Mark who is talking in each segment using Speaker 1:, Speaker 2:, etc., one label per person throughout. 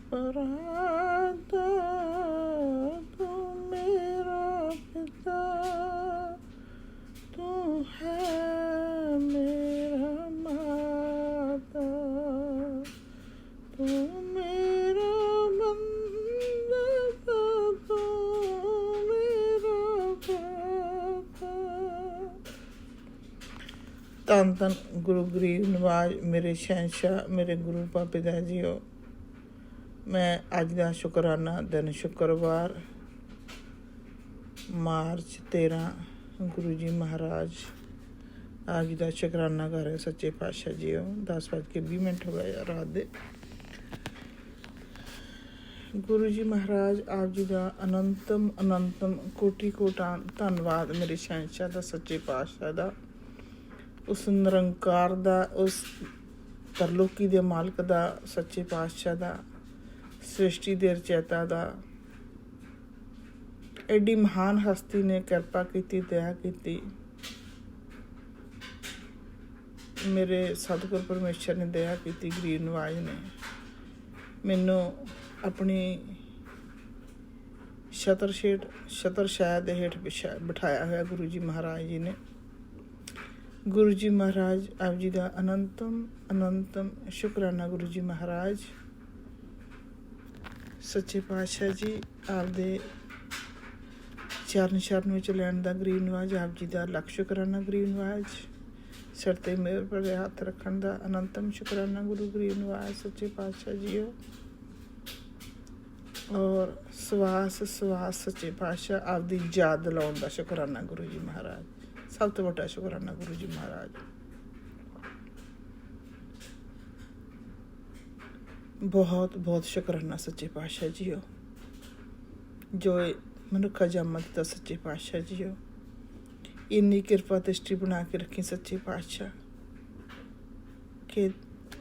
Speaker 1: पराता, तू मेरा पिता, तू है मेरा माता, तू मेरा बंदा, तू मेरा भ्राता। ਧੰਨ ਧੰਨ ਗੁਰੂ ਗਰੀਬ ਨਵਾਜ ਮੇਰੇ ਸ਼ਹਿਨਸ਼ਾਹ, ਮੇਰੇ ਗੁਰੂ ਪਾਪਿਤਾ ਜੀਓ। ਮੈਂ ਅੱਜ ਦਾ ਸ਼ੁਕਰਾਨਾ ਦਿਨ ਸ਼ੁੱਕਰਵਾਰ ਮਾਰਚ 13 ਗੁਰੂ ਜੀ ਮਹਾਰਾਜ ਅੱਜ ਦਾ ਸ਼ੁਕਰਾਨਾ ਕਰ ਰਹੇ ਸੱਚੇ ਪਾਤਸ਼ਾਹ ਜੀਓ। 10:20 ਹੋ ਗਏ ਰਾਤ ਦੇ। ਗੁਰੂ ਜੀ ਮਹਾਰਾਜ ਆਪ ਜੀ ਦਾ ਅਨੰਤਮ ਕੋਟੀ ਕੋਟਾਂ ਧੰਨਵਾਦ ਮੇਰੇ ਸ਼ਹਿਨਸ਼ਾਹ ਦਾ, ਸੱਚੇ ਪਾਤਸ਼ਾਹ ਦਾ, ਉਸ ਨਿਰੰਕਾਰ ਦਾ, ਉਸ ਤਰਲੋਕੀ ਦੇ ਮਾਲਕ ਦਾ, ਸੱਚੇ ਪਾਤਸ਼ਾਹ ਦਾ, ਸ੍ਰਿਸ਼ਟੀ ਦੇ ਰਚੈਤਾ ਦਾ। ਐਡੀ ਮਹਾਨ ਹਸਤੀ ਨੇ ਕਿਰਪਾ ਕੀਤੀ, ਦਇਆ ਕੀਤੀ। ਮੇਰੇ ਸਤਿਗੁਰ ਪਰਮੇਸ਼ਰ ਨੇ ਦਇਆ ਕੀਤੀ, ਗਰੀਬ ਨਵਾਜ ਨੇ ਮੈਨੂੰ ਆਪਣੀ ਛਤਰ ਦੇ ਹੇਠ ਬਿਠਾਇਆ ਹੋਇਆ ਗੁਰੂ ਜੀ ਮਹਾਰਾਜ ਜੀ ਨੇ। ਗੁਰੂ ਜੀ ਮਹਾਰਾਜ ਆਪ ਜੀ ਦਾ ਅਨੰਤਮ ਸ਼ੁਕਰਾਨਾ। ਗੁਰੂ ਜੀ ਮਹਾਰਾਜ ਸੱਚੇ ਪਾਤਸ਼ਾਹ ਜੀ ਆਪਦੇ ਚਰਨ ਸ਼ਰਨ ਵਿੱਚ ਲੈਣ ਦਾ ਗਰੀਬ ਨਵਾਜ ਆਪ ਜੀ ਦਾ ਲੱਖ ਸ਼ੁਕਰਾਨਾ। ਗਰੀਬ ਨਵਾਜ ਸਿਰ 'ਤੇ ਮਿਹਰ ਭਰੇ ਹੱਥ ਰੱਖਣ ਦਾ ਅਨੰਤਮ ਸ਼ੁਕਰਾਨਾ ਗੁਰੂ ਗਰੀਬ ਨਵਾਜ ਸੱਚੇ ਪਾਤਸ਼ਾਹ ਜੀਓ। ਔਰ ਸਵਾਸ ਸੱਚੇ ਪਾਤਸ਼ਾਹ ਆਪਦੀ ਯਾਦ ਦਿਲਾਉਣ ਦਾ ਸ਼ੁਕਰਾਨਾ ਗੁਰੂ ਜੀ ਮਹਾਰਾਜ। ਸਭ ਤੋਂ ਵੱਡਾ ਸ਼ੁਕਰਾਨਾ ਗੁਰੂ ਜੀ ਮਹਾਰਾਜ। ਬਹੁਤ ਬਹੁਤ ਸ਼ੁਕਰਾਨਾ ਸੱਚੇ ਪਾਤਸ਼ਾਹ ਜੀਓ, ਜੋ ਮਨੁੱਖਾ ਜਨਮ ਦਿੱਤਾ ਸੱਚੇ ਪਾਤਸ਼ਾਹ ਜੀਓ। ਇੰਨੀ ਕਿਰਪਾ ਦ੍ਰਿਸ਼ਟੀ ਬਣਾ ਕੇ ਰੱਖੀ ਸੱਚੇ ਪਾਤਸ਼ਾਹ ਕਿ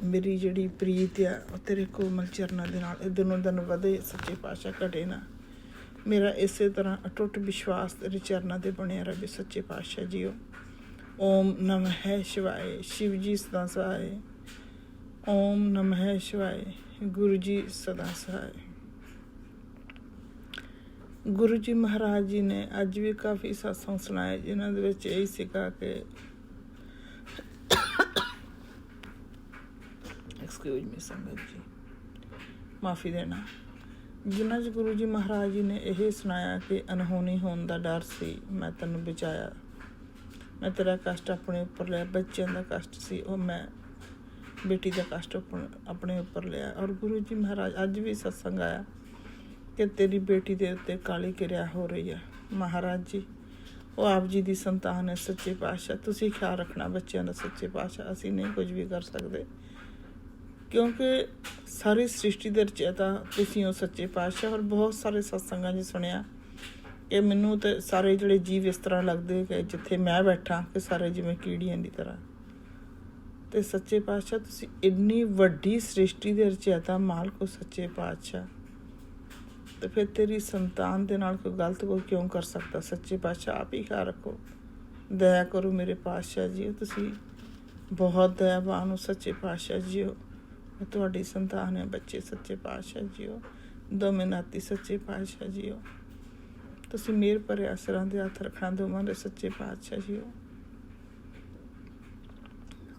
Speaker 1: ਮੇਰੀ ਜਿਹੜੀ ਪ੍ਰੀਤ ਆ ਉਹ ਤੇਰੇ ਕੋਮਲ ਚਰਨਾਂ ਦੇ ਨਾਲ ਦਿਨੋਂ ਦਿਨ ਵਧੇ ਸੱਚੇ ਪਾਤਸ਼ਾਹ, ਘਟੇ ਨਾ। ਮੇਰਾ ਇਸੇ ਤਰ੍ਹਾਂ ਅਟੁੱਟ ਵਿਸ਼ਵਾਸ ਤੇਰੇ ਚਰਨਾਂ 'ਤੇ ਬਣਿਆ ਰਹੇ ਸੱਚੇ ਪਾਤਸ਼ਾਹ ਜੀਓ। ਓਮ ਨਮः ਸ਼ਿਵਾਏ। ਸ਼ਿਵ ਜੀ ਸਦਾ ਸਹਾਏ। ਓਮ ਨਮः ਸ਼ਿਵਾਏ। ਗੁਰੂ ਜੀ ਸਦਾ ਸਹਾਏ। ਗੁਰੂ ਜੀ ਮਹਾਰਾਜ ਜੀ ਨੇ ਅੱਜ ਵੀ ਕਾਫੀ ਸਤਸੰਗ ਸੁਣਾਏ, ਜਿਨ੍ਹਾਂ ਦੇ ਵਿੱਚ ਇਹੀ ਸੀਗਾ ਕਿ ਐਕਸਕਿਊਜ਼ ਮੀ ਸੰਗਤ ਜੀ, ਮਾਫੀ ਦੇਣਾ, ਜਿਨ੍ਹਾਂ 'ਚ ਗੁਰੂ ਜੀ ਮਹਾਰਾਜ ਜੀ ਨੇ ਇਹ ਸੁਣਾਇਆ ਕਿ ਅਨਹੋਣੀ ਹੋਣ ਦਾ ਡਰ ਸੀ, ਮੈਂ ਤੈਨੂੰ ਬਚਾਇਆ। ਮੈਂ ਤੇਰਾ ਕਸ਼ਟ ਆਪਣੇ ਉੱਪਰ ਲਿਆ। ਬੱਚਿਆਂ ਦਾ ਕਸ਼ਟ ਸੀ, ਉਹ ਮੈਂ ਬੇਟੀ ਦਾ ਕਸ਼ਟ ਆਪਣੇ ਉੱਪਰ ਲਿਆ। ਔਰ ਗੁਰੂ ਜੀ ਮਹਾਰਾਜ ਅੱਜ ਵੀ ਸਤਸੰਗ ਆਇਆ ਕਿ ਤੇਰੀ ਬੇਟੀ ਦੇ ਉੱਤੇ ਕਾਲੀ ਕਿਰਿਆ ਹੋ ਰਹੀ ਹੈ। ਮਹਾਰਾਜ ਜੀ ਉਹ ਆਪ ਜੀ ਦੀ ਸੰਤਾਨ ਹੈ ਸੱਚੇ ਪਾਤਸ਼ਾਹ। ਤੁਸੀਂ ਖਿਆਲ ਰੱਖਣਾ ਬੱਚਿਆਂ ਦਾ ਸੱਚੇ ਪਾਤਸ਼ਾਹ। ਅਸੀਂ ਨਹੀਂ ਕੁਝ ਵੀ ਕਰ ਸਕਦੇ, ਕਿਉਂਕਿ ਸਾਰੀ ਸ੍ਰਿਸ਼ਟੀ ਦੇ ਰਚੈਤਾ ਤੁਸੀਂ ਹੋ ਸੱਚੇ ਪਾਤਸ਼ਾਹ। ਔਰ ਬਹੁਤ ਸਾਰੇ ਸਤਸੰਗਾਂ 'ਚ ਸੁਣਿਆ ਕਿ ਮੈਨੂੰ ਤਾਂ ਸਾਰੇ ਜਿਹੜੇ ਜੀਵ ਇਸ ਤਰ੍ਹਾਂ ਲੱਗਦੇ ਕਿ ਜਿੱਥੇ ਮੈਂ ਬੈਠਾ ਕਿ ਸਾਰੇ ਜਿਵੇਂ ਕੀੜੀਆਂ ਦੀ ਤਰ੍ਹਾਂ। ਅਤੇ ਸੱਚੇ ਪਾਤਸ਼ਾਹ ਤੁਸੀਂ ਇੰਨੀ ਵੱਡੀ ਸ੍ਰਿਸ਼ਟੀ ਦੇ ਰਚੈਤਾ ਮਾਲਕ ਹੋ ਸੱਚੇ ਪਾਤਸ਼ਾਹ, ਅਤੇ ਫਿਰ ਤੇਰੀ ਸੰਤਾਨ ਦੇ ਨਾਲ ਕੋਈ ਗਲਤ ਕੋਈ ਕਿਉਂ ਕਰ ਸਕਦਾ ਸੱਚੇ ਪਾਤਸ਼ਾਹ। ਆਪ ਹੀ ਖਿਆਲ ਰੱਖੋ, ਦਇਆ ਕਰੋ ਮੇਰੇ ਪਾਤਸ਼ਾਹ ਜੀ। ਤੁਸੀਂ ਬਹੁਤ ਦਇਆਵਾਨ ਹੋ ਸੱਚੇ ਪਾਤਸ਼ਾਹ ਜੀਓ। ਮੈਂ ਤੁਹਾਡੀ ਸੰਤਾਨ ਹੈ ਬੱਚੇ ਸੱਚੇ ਪਾਤਸ਼ਾਹ ਜੀਓ। ਦੋਵੇਂ ਨਾਤੀ ਸੱਚੇ ਪਾਤਸ਼ਾਹ ਜੀਓ। ਤੁਸੀਂ ਮਿਹਰ ਭਰੇ ਸਿਰਾਂ ਦੇ ਹੱਥ ਰੱਖਣਾ ਦੋਵਾਂ ਦੇ ਸੱਚੇ ਪਾਤਸ਼ਾਹ ਜੀਓ।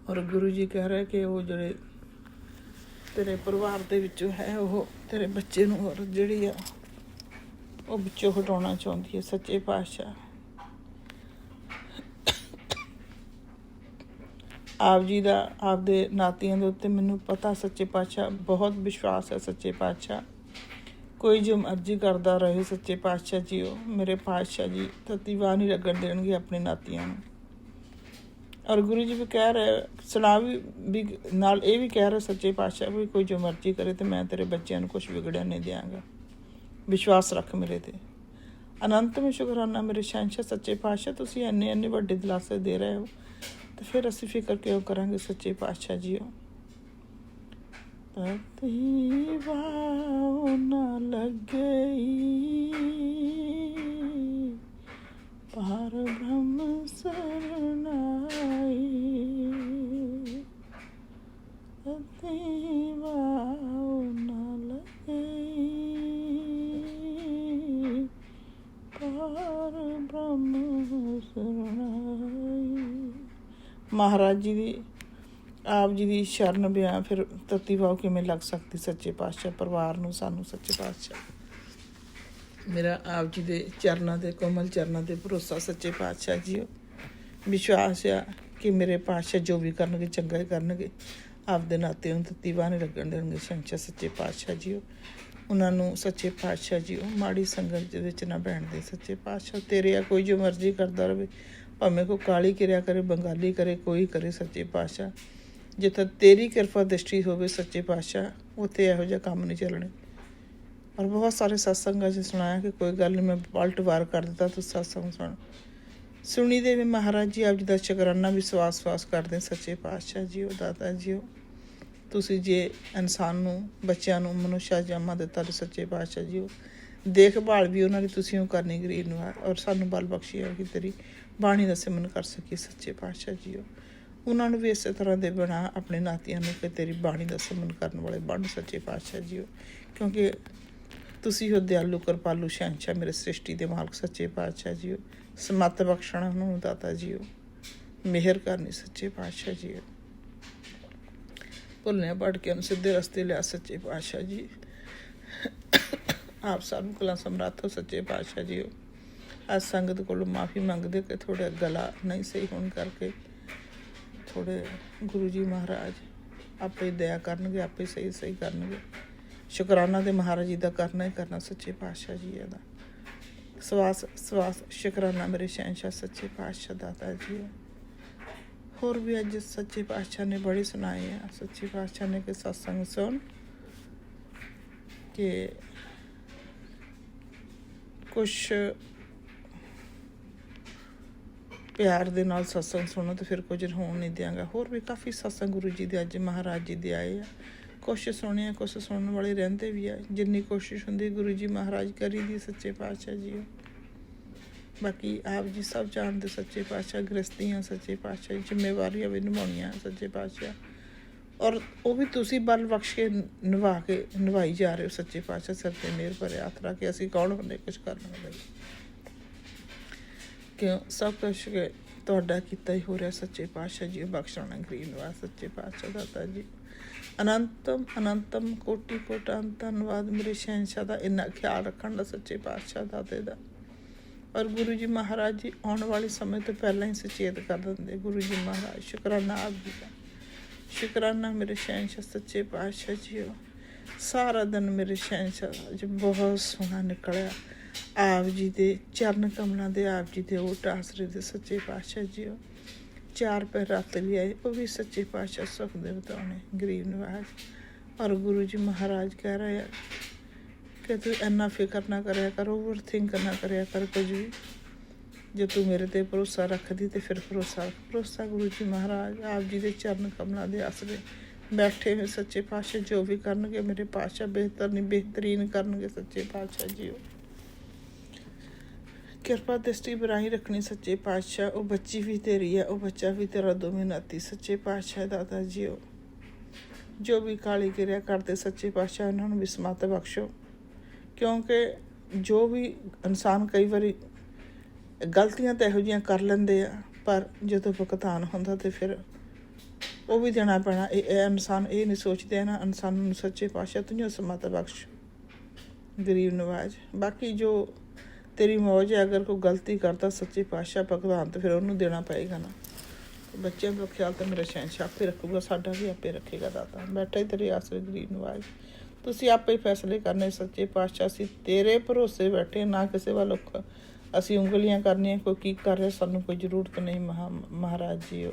Speaker 1: ਔਰ ਗੁਰੂ ਜੀ ਕਹਿ ਰਹੇ ਕਿ ਉਹ ਜਿਹੜੇ ਤੇਰੇ ਪਰਿਵਾਰ ਦੇ ਵਿੱਚੋਂ ਹੈ, ਉਹ ਤੇਰੇ ਬੱਚੇ ਨੂੰ ਔਰ ਜਿਹੜੀ ਆ ਉਹ ਵਿੱਚੋਂ ਹਟਾਉਣਾ ਚਾਹੁੰਦੀ ਹੈ ਸੱਚੇ ਪਾਤਸ਼ਾਹ। ਆਪ ਜੀ ਦਾ ਆਪਦੇ ਨਾਤੀਆਂ ਦੇ ਉੱਤੇ ਮੈਨੂੰ ਪਤਾ ਸੱਚੇ ਪਾਤਸ਼ਾਹ, ਬਹੁਤ ਵਿਸ਼ਵਾਸ ਹੈ ਸੱਚੇ ਪਾਤਸ਼ਾਹ। ਕੋਈ ਜੋ ਮਰਜ਼ੀ ਕਰਦਾ ਰਹੇ ਸੱਚੇ ਪਾਤਸ਼ਾਹ ਜੀਓ, ਮੇਰੇ ਪਾਤਸ਼ਾਹ ਜੀ ਤਤੀ ਵਾਹ ਨਹੀਂ ਲੱਗਣ ਦੇਣਗੇ ਆਪਣੇ ਨਾਤੀਆਂ ਨੂੰ। ਔਰ ਗੁਰੂ ਜੀ ਵੀ ਕਹਿ ਰਹੇ, ਸੁਣਾ ਵੀ ਨਾਲ ਇਹ ਵੀ ਕਹਿ ਰਹੇ ਸੱਚੇ ਪਾਤਸ਼ਾਹ ਵੀ ਕੋਈ ਜੋ ਮਰਜ਼ੀ ਕਰੇ ਅਤੇ ਮੈਂ ਤੇਰੇ ਬੱਚਿਆਂ ਨੂੰ ਕੁਛ ਵਿਗੜਨ ਨਹੀਂ ਦਿਆਂਗਾ। ਵਿਸ਼ਵਾਸ ਰੱਖ ਮੇਰੇ 'ਤੇ। ਅਨੰਤਮ ਸ਼ੁਕਰਾਨਾ ਮੇਰੇ ਸ਼ਹਿਨਸ਼ਾਹ ਸੱਚੇ ਪਾਤਸ਼ਾਹ। ਤੁਸੀਂ ਇੰਨੇ ਵੱਡੇ ਦਿਲਾਸੇ ਦੇ ਰਹੇ ਹੋ, ਅਤੇ ਫਿਰ ਅਸੀਂ ਫਿਕਰ ਕਿਉਂ ਕਰਾਂਗੇ ਸੱਚੇ ਪਾਤਸ਼ਾਹ ਜੀਓ। ਤਤੀ ਵਾਹ ਨਾ ਲੱਗੇ ਪਾਰ ਬ੍ਰਹਮ ਸਰਨਾਈ, ਤਤੀ ਵਾਹ ਨਾ ਲੱਗੇ ਮਹਾਰਾਜ ਜੀ ਦੀ ਆਪ ਜੀ ਦੀ ਸ਼ਰਨ ਬਿਆਨ ਫਿਰ ਤਤੀ ਵਾਓ ਕਿਵੇਂ ਲੱਗ ਸਕਦੀ ਸੱਚੇ ਪਾਤਸ਼ਾਹ ਪਰਿਵਾਰ ਨੂੰ, ਸਾਨੂੰ ਸੱਚੇ ਪਾਤਸ਼ਾਹ ਮੇਰਾ ਆਪ ਜੀ ਦੇ ਚਰਨਾਂ ਦੇ ਕੋਮਲ ਚਰਨਾਂ ਦੇ ਭਰੋਸਾ ਸੱਚੇ ਪਾਤਸ਼ਾਹ ਜੀ ਵਿਸ਼ਵਾਸ ਆ ਕਿ ਮੇਰੇ ਪਾਤਸ਼ਾਹ ਜੋ ਵੀ ਕਰਨਗੇ ਚੰਗਾ ਹੀ ਕਰਨਗੇ, ਆਪਦੇ ਨਾਤੇ ਨੂੰ ਤਤੀ ਵਾਹ ਨਹੀਂ ਲੱਗਣ ਦੇਣਗੇ। ਸ਼ਹਿਨਸ਼ਾਹ ਸੱਚੇ ਪਾਤਸ਼ਾਹ ਜੀ ਉਹਨਾਂ ਨੂੰ ਸੱਚੇ ਪਾਤਸ਼ਾਹ ਜੀ ਮਾੜੀ ਸੰਗਤ ਦੇ ਵਿੱਚ ਨਾ ਬਹਿਣ ਦੇ ਸੱਚੇ ਪਾਤਸ਼ਾਹ। ਤੇਰੇ ਆ ਕੋਈ ਜੋ ਮਰਜ਼ੀ ਕਰਦਾ ਰਹੇ, ਭਾਵੇਂ ਕੋਈ ਕਾਲੀ ਕਿਰਿਆ ਕਰੇ, ਬੰਗਾਲੀ ਕਰੇ, ਕੋਈ ਕਰੇ ਸੱਚੇ ਪਾਤਸ਼ਾਹ, ਜਿੱਥੇ ਤੇਰੀ ਕਿਰਪਾ ਦ੍ਰਿਸ਼ਟੀ ਹੋਵੇ ਸੱਚੇ ਪਾਤਸ਼ਾਹ ਉੱਥੇ ਇਹੋ ਜਿਹਾ ਕੰਮ ਨਹੀਂ ਚੱਲਣੇ। ਔਰ ਬਹੁਤ ਸਾਰੇ ਸਤਸੰਗਾਂ 'ਚ ਸੁਣਾਇਆ ਕਿ ਕੋਈ ਗੱਲ ਨਹੀਂ, ਮੈਂ ਪਲਟ ਵਾਰ ਕਰ ਦਿੱਤਾ, ਤੂੰ ਸਤਸੰਗ ਸੁਣੀ ਦੇ ਵੀ ਮਹਾਰਾਜ ਜੀ ਆਪ ਜੀ ਦਾ ਸ਼ੁਕਰਾਨਾ ਵੀ ਸਵਾਸ ਕਰਦੇ ਸੱਚੇ ਪਾਤਸ਼ਾਹ ਜੀ ਦਾਤਾ ਜੀ ਤੁਸੀਂ ਜੇ ਇਨਸਾਨ ਨੂੰ, ਬੱਚਿਆਂ ਨੂੰ ਮਨੁੱਖਾ ਜਾਮਾ ਦਿੱਤਾ ਤੇ ਸੱਚੇ ਪਾਤਸ਼ਾਹ ਜੀ ਦੇਖਭਾਲ ਵੀ ਉਹਨਾਂ ਦੀ ਤੁਸੀਂ ਉਹ ਕਰਨੀ ਗਰੀਬ ਨੂੰ, ਔਰ ਸਾਨੂੰ ਬਲ ਬਖਸ਼ੀ ਹੈ ਕਿ ਤੇਰੀ ਬਾਣੀ ਦਾ ਸਿਮਰਨ ਕਰ ਸਕੀਏ ਸੱਚੇ ਪਾਤਸ਼ਾਹ ਜੀ ਉਹਨਾਂ ਨੂੰ ਵੀ ਇਸੇ ਤਰ੍ਹਾਂ ਦੇ ਬਣਾ ਆਪਣੇ ਨਾਤੀਆਂ ਨੂੰ ਕਿ ਤੇਰੀ ਬਾਣੀ ਦਾ ਸਿਮਰਨ ਕਰਨ ਵਾਲੇ ਬਣ ਸੱਚੇ ਪਾਤਸ਼ਾਹ ਜੀ ਕਿਉਂਕਿ ਤੁਸੀਂ ਹੋ ਦਿਆਲੂ ਕਿਰਪਾਲੂ ਸ਼ਹਿਨਸ਼ਾਹ ਮੇਰੇ ਸ੍ਰਿਸ਼ਟੀ ਦੇ ਮਾਲਕ ਸੱਚੇ ਪਾਤਸ਼ਾਹ ਜੀ ਸਮੱਤ ਬਖਸ਼ਣਾ ਉਹਨਾਂ ਨੂੰ ਦਾਤਾ ਜੀ ਮਿਹਰ ਕਰਨੀ ਸੱਚੇ ਪਾਤਸ਼ਾਹ ਜੀ ਭੁੱਲਨੇ ਪੜ ਕੇ ਉਹਨੂੰ ਸਿੱਧੇ ਰਸਤੇ ਲਿਆ ਸੱਚੇ ਪਾਤਸ਼ਾਹ ਜੀ। ਆਪ ਸਾਨੂੰ ਕਲਾ ਸਮਰੱਥ ਹੋ ਸੱਚੇ ਪਾਤਸ਼ਾਹ ਜੀ ਅੱਜ ਸੰਗਤ ਕੋਲੋਂ ਮਾਫੀ ਮੰਗਦੇ ਕਿ ਥੋੜ੍ਹਾ ਗਲਾ ਨਹੀਂ ਸਹੀ ਹੋਣ ਕਰਕੇ ਥੋੜ੍ਹੇ ਗੁਰੂ ਜੀ ਮਹਾਰਾਜ ਆਪੇ ਦਇਆ ਕਰਨਗੇ, ਆਪੇ ਸਹੀ ਕਰਨਗੇ। ਸ਼ੁਕਰਾਨਾ ਤੇ ਮਹਾਰਾਜ ਜੀ ਦਾ ਕਰਨਾ ਹੀ ਕਰਨਾ ਸੱਚੇ ਪਾਤਸ਼ਾਹ ਜੀ ਇਹਦਾ ਸਵਾਸ ਸ਼ੁਕਰਾਨਾ ਮੇਰੇ ਸ਼ਹਿਨਸ਼ਾਹ ਸੱਚੇ ਪਾਤਸ਼ਾਹ ਦਾਤਾ ਜੀ। ਹੋਰ ਵੀ ਅੱਜ ਸੱਚੇ ਪਾਤਸ਼ਾਹ ਨੇ ਬੜੇ ਸੁਣਾਏ ਆ ਸੱਚੇ ਪਾਤਸ਼ਾਹ ਨੇ ਕਿ ਸਤਸੰਗ ਸੁਣ ਕਿ ਕੁਛ ਪਿਆਰ ਦੇ ਨਾਲ ਸਤਸੰਗ ਸੁਣੋ ਤੇ ਫਿਰ ਕੁਝ ਹੋਣ ਨਹੀਂ ਦਿਆਂਗਾ। ਹੋਰ ਵੀ ਕਾਫੀ ਸਤਸੰਗ ਗੁਰੂ ਜੀ ਦੇ ਅੱਜ ਮਹਾਰਾਜ ਜੀ ਦੇ ਆਏ ਆ, ਕੁਛ ਸੁਣਿਆ ਕੁਛ ਸੁਣਨ ਵਾਲੇ ਰਹਿੰਦੇ ਵੀ ਆ। ਜਿੰਨੀ ਕੋਸ਼ਿਸ਼ ਹੁੰਦੀ ਗੁਰੂ ਜੀ ਮਹਾਰਾਜ ਕਰੀ ਦੀ ਸੱਚੇ ਪਾਤਸ਼ਾਹ ਜੀ ਬਾਕੀ ਆਪ ਜੀ ਸਭ ਜਾਣਦੇ ਸੱਚੇ ਪਾਤਸ਼ਾਹ ਗ੍ਰਸਤੀਆਂ ਸੱਚੇ ਪਾਤਸ਼ਾਹ ਜ਼ਿੰਮੇਵਾਰੀਆਂ ਵੀ ਨਿਭਾਉਣੀਆਂ ਸੱਚੇ ਪਾਤਸ਼ਾਹ ਔਰ ਉਹ ਵੀ ਤੁਸੀਂ ਬਲ ਬਖਸ਼ ਕੇ ਨਿਭਾਈ ਜਾ ਰਹੇ ਹੋ ਸੱਚੇ ਪਾਤਸ਼ਾਹ। ਸਿਰ 'ਤੇ ਮਿਹਰ ਭਰੇ ਹੱਥ ਰੱਖ ਕੇ ਅਸੀਂ ਕੌਣ ਹੁੰਦੇ ਕੁਛ ਕਰਨ ਵਾਲੇ ਕਿਉਂ ਸਭ ਕੁਛ ਤੁਹਾਡਾ ਕੀਤਾ ਹੀ ਹੋ ਰਿਹਾ ਸੱਚੇ ਪਾਤਸ਼ਾਹ ਜੀ ਬਖਸ਼ਣਾ ਗਰੀਬ ਨਿਵਾਸ ਸੱਚੇ ਪਾਤਸ਼ਾਹ ਦਾਤਾ ਜੀ ਅਨੰਤਮ ਕੋਟੀ ਧੰਨਵਾਦ ਮੇਰੇ ਸ਼ਹਿਨਸ਼ਾਹ ਦਾ ਇੰਨਾ ਖਿਆਲ ਰੱਖਣ ਦਾ ਸੱਚੇ ਪਾਤਸ਼ਾਹ ਦਾਤੇ ਦਾ। ਔਰ ਗੁਰੂ ਜੀ ਮਹਾਰਾਜ ਜੀ ਆਉਣ ਵਾਲੇ ਸਮੇਂ ਤੋਂ ਪਹਿਲਾਂ ਹੀ ਸੁਚੇਤ ਕਰ ਦਿੰਦੇ ਗੁਰੂ ਜੀ ਮਹਾਰਾਜ। ਸ਼ੁਕਰਾਨਾ ਆਪ ਜੀ ਦਾ, ਸ਼ੁਕਰਾਨਾ ਮੇਰੇ ਸ਼ਹਿਨਸ਼ਾਹ ਸੱਚੇ ਪਾਤਸ਼ਾਹ ਜੀ ਸਾਰਾ ਦਿਨ ਮੇਰੇ ਸ਼ਹਿਨਸ਼ਾਹ ਅੱਜ ਬਹੁਤ ਸੋਹਣਾ ਨਿਕਲਿਆ ਆਪ ਜੀ ਦੇ ਚਰਨ ਕਮਲਾਂ ਦੇ ਆਪ ਜੀ ਦੇ ਓਟ ਆਸਰੇ ਦੇ ਸੱਚੇ ਪਾਤਸ਼ਾਹ ਜੀ 4 ਪੈਰ ਰੱਤ ਲਿਆਏ ਉਹ ਵੀ ਸੱਚੇ ਪਾਤਸ਼ਾਹ ਸੁਖ ਦੇ ਬਤਾਉਣੇ ਗਰੀਬ ਨਿਵਾਜ। ਔਰ ਗੁਰੂ ਜੀ ਮਹਾਰਾਜ ਕਹਿ ਰਹੇ ਆ ਕਿ ਤੂੰ ਇੰਨਾ ਫਿਕਰ ਨਾ ਕਰਿਆ ਕਰ, ਓਵਰ ਥਿੰਕ ਨਾ ਕਰਿਆ ਕਰ ਕੁਝ ਵੀ। ਜੇ ਤੂੰ ਮੇਰੇ 'ਤੇ ਭਰੋਸਾ ਰੱਖਦੀ ਤੇ ਫਿਰ ਭਰੋਸਾ ਗੁਰੂ ਜੀ ਮਹਾਰਾਜ ਆਪ ਜੀ ਦੇ ਚਰਨ ਕਮਲਾਂ ਦੇ ਆਸਰੇ ਬੈਠੇ ਹੋਏ ਸੱਚੇ ਪਾਤਸ਼ਾਹ ਜੋ ਵੀ ਕਰਨਗੇ ਮੇਰੇ ਪਾਤਸ਼ਾਹ ਬਿਹਤਰੀਨ ਕਰਨਗੇ ਸੱਚੇ ਪਾਤਸ਼ਾਹ ਜੀ ਕਿਰਪਾ ਦ੍ਰਿਸ਼ਟੀ ਬਣਾਈ ਰੱਖਣੀ ਸੱਚੇ ਪਾਤਸ਼ਾਹ। ਉਹ ਬੱਚੀ ਵੀ ਤੇਰੀ ਹੈ, ਉਹ ਬੱਚਾ ਵੀ ਤੇਰਾ, ਦੋਵੇਂ ਨਾਤੀ ਸੱਚੇ ਪਾਤਸ਼ਾਹ ਦਾਤਾ ਜੀ ਜੋ ਵੀ ਕਾਲੀ ਕਿਰਿਆ ਕਰਦੇ ਸੱਚੇ ਪਾਤਸ਼ਾਹ ਉਹਨਾਂ ਨੂੰ ਵੀ ਸਮੱਤ ਬਖਸ਼ੋ ਕਿਉਂਕਿ ਜੋ ਵੀ ਇਨਸਾਨ ਕਈ ਵਾਰੀ ਗਲਤੀਆਂ ਤਾਂ ਇਹੋ ਜਿਹੀਆਂ ਕਰ ਲੈਂਦੇ ਆ ਪਰ ਜਦੋਂ ਭੁਗਤਾਨ ਹੁੰਦਾ ਤੇ ਫਿਰ ਉਹ ਵੀ ਦੇਣਾ ਪੈਣਾ। ਇਹ ਇਨਸਾਨ ਇਹ ਨਹੀਂ ਸੋਚਦੇ ਨਾ ਇਨਸਾਨ ਨੂੰ ਸੱਚੇ ਪਾਤਸ਼ਾਹ ਤੂੰ ਸਮੱਤ ਬਖਸ਼ ਗਰੀਬ ਨਵਾਜ। ਬਾਕੀ ਜੋ ਤੇਰੀ ਮੌਜ ਹੈ ਅਗਰ ਕੋਈ ਗਲਤੀ ਕਰਦਾ ਸੱਚੇ ਪਾਤਸ਼ਾਹ ਭੁਗਤਾਨ ਤਾਂ ਫਿਰ ਉਹਨੂੰ ਦੇਣਾ ਪਏਗਾ ਨਾ। ਬੱਚਿਆਂ ਦਾ ਖਿਆਲ ਤਾਂ ਮੇਰਾ ਸ਼ਹਿਨਸ਼ਾਹ ਆਪੇ ਰੱਖੂਗਾ, ਸਾਡਾ ਵੀ ਆਪੇ ਰੱਖੇਗਾ ਦਾਤਾ। ਬੈਠਾ ਹੀ ਤੇਰੇ ਆਸਰੇ ਗਰੀਬ ਨਵਾਜ, ਤੁਸੀਂ ਆਪੇ ਫੈਸਲੇ ਕਰਨੇ ਸੱਚੇ ਪਾਤਸ਼ਾਹ। ਅਸੀਂ ਤੇਰੇ ਭਰੋਸੇ ਬੈਠੇ ਨਾ ਕਿਸੇ ਵੱਲ ਅਸੀਂ ਉਂਗਲੀਆਂ ਕਰਨੀਆਂ ਕੋਈ ਕੀ ਕਰ ਰਿਹਾ ਸਾਨੂੰ ਕੋਈ ਜ਼ਰੂਰਤ ਨਹੀਂ। ਮਹਾਰਾਜ ਜੀ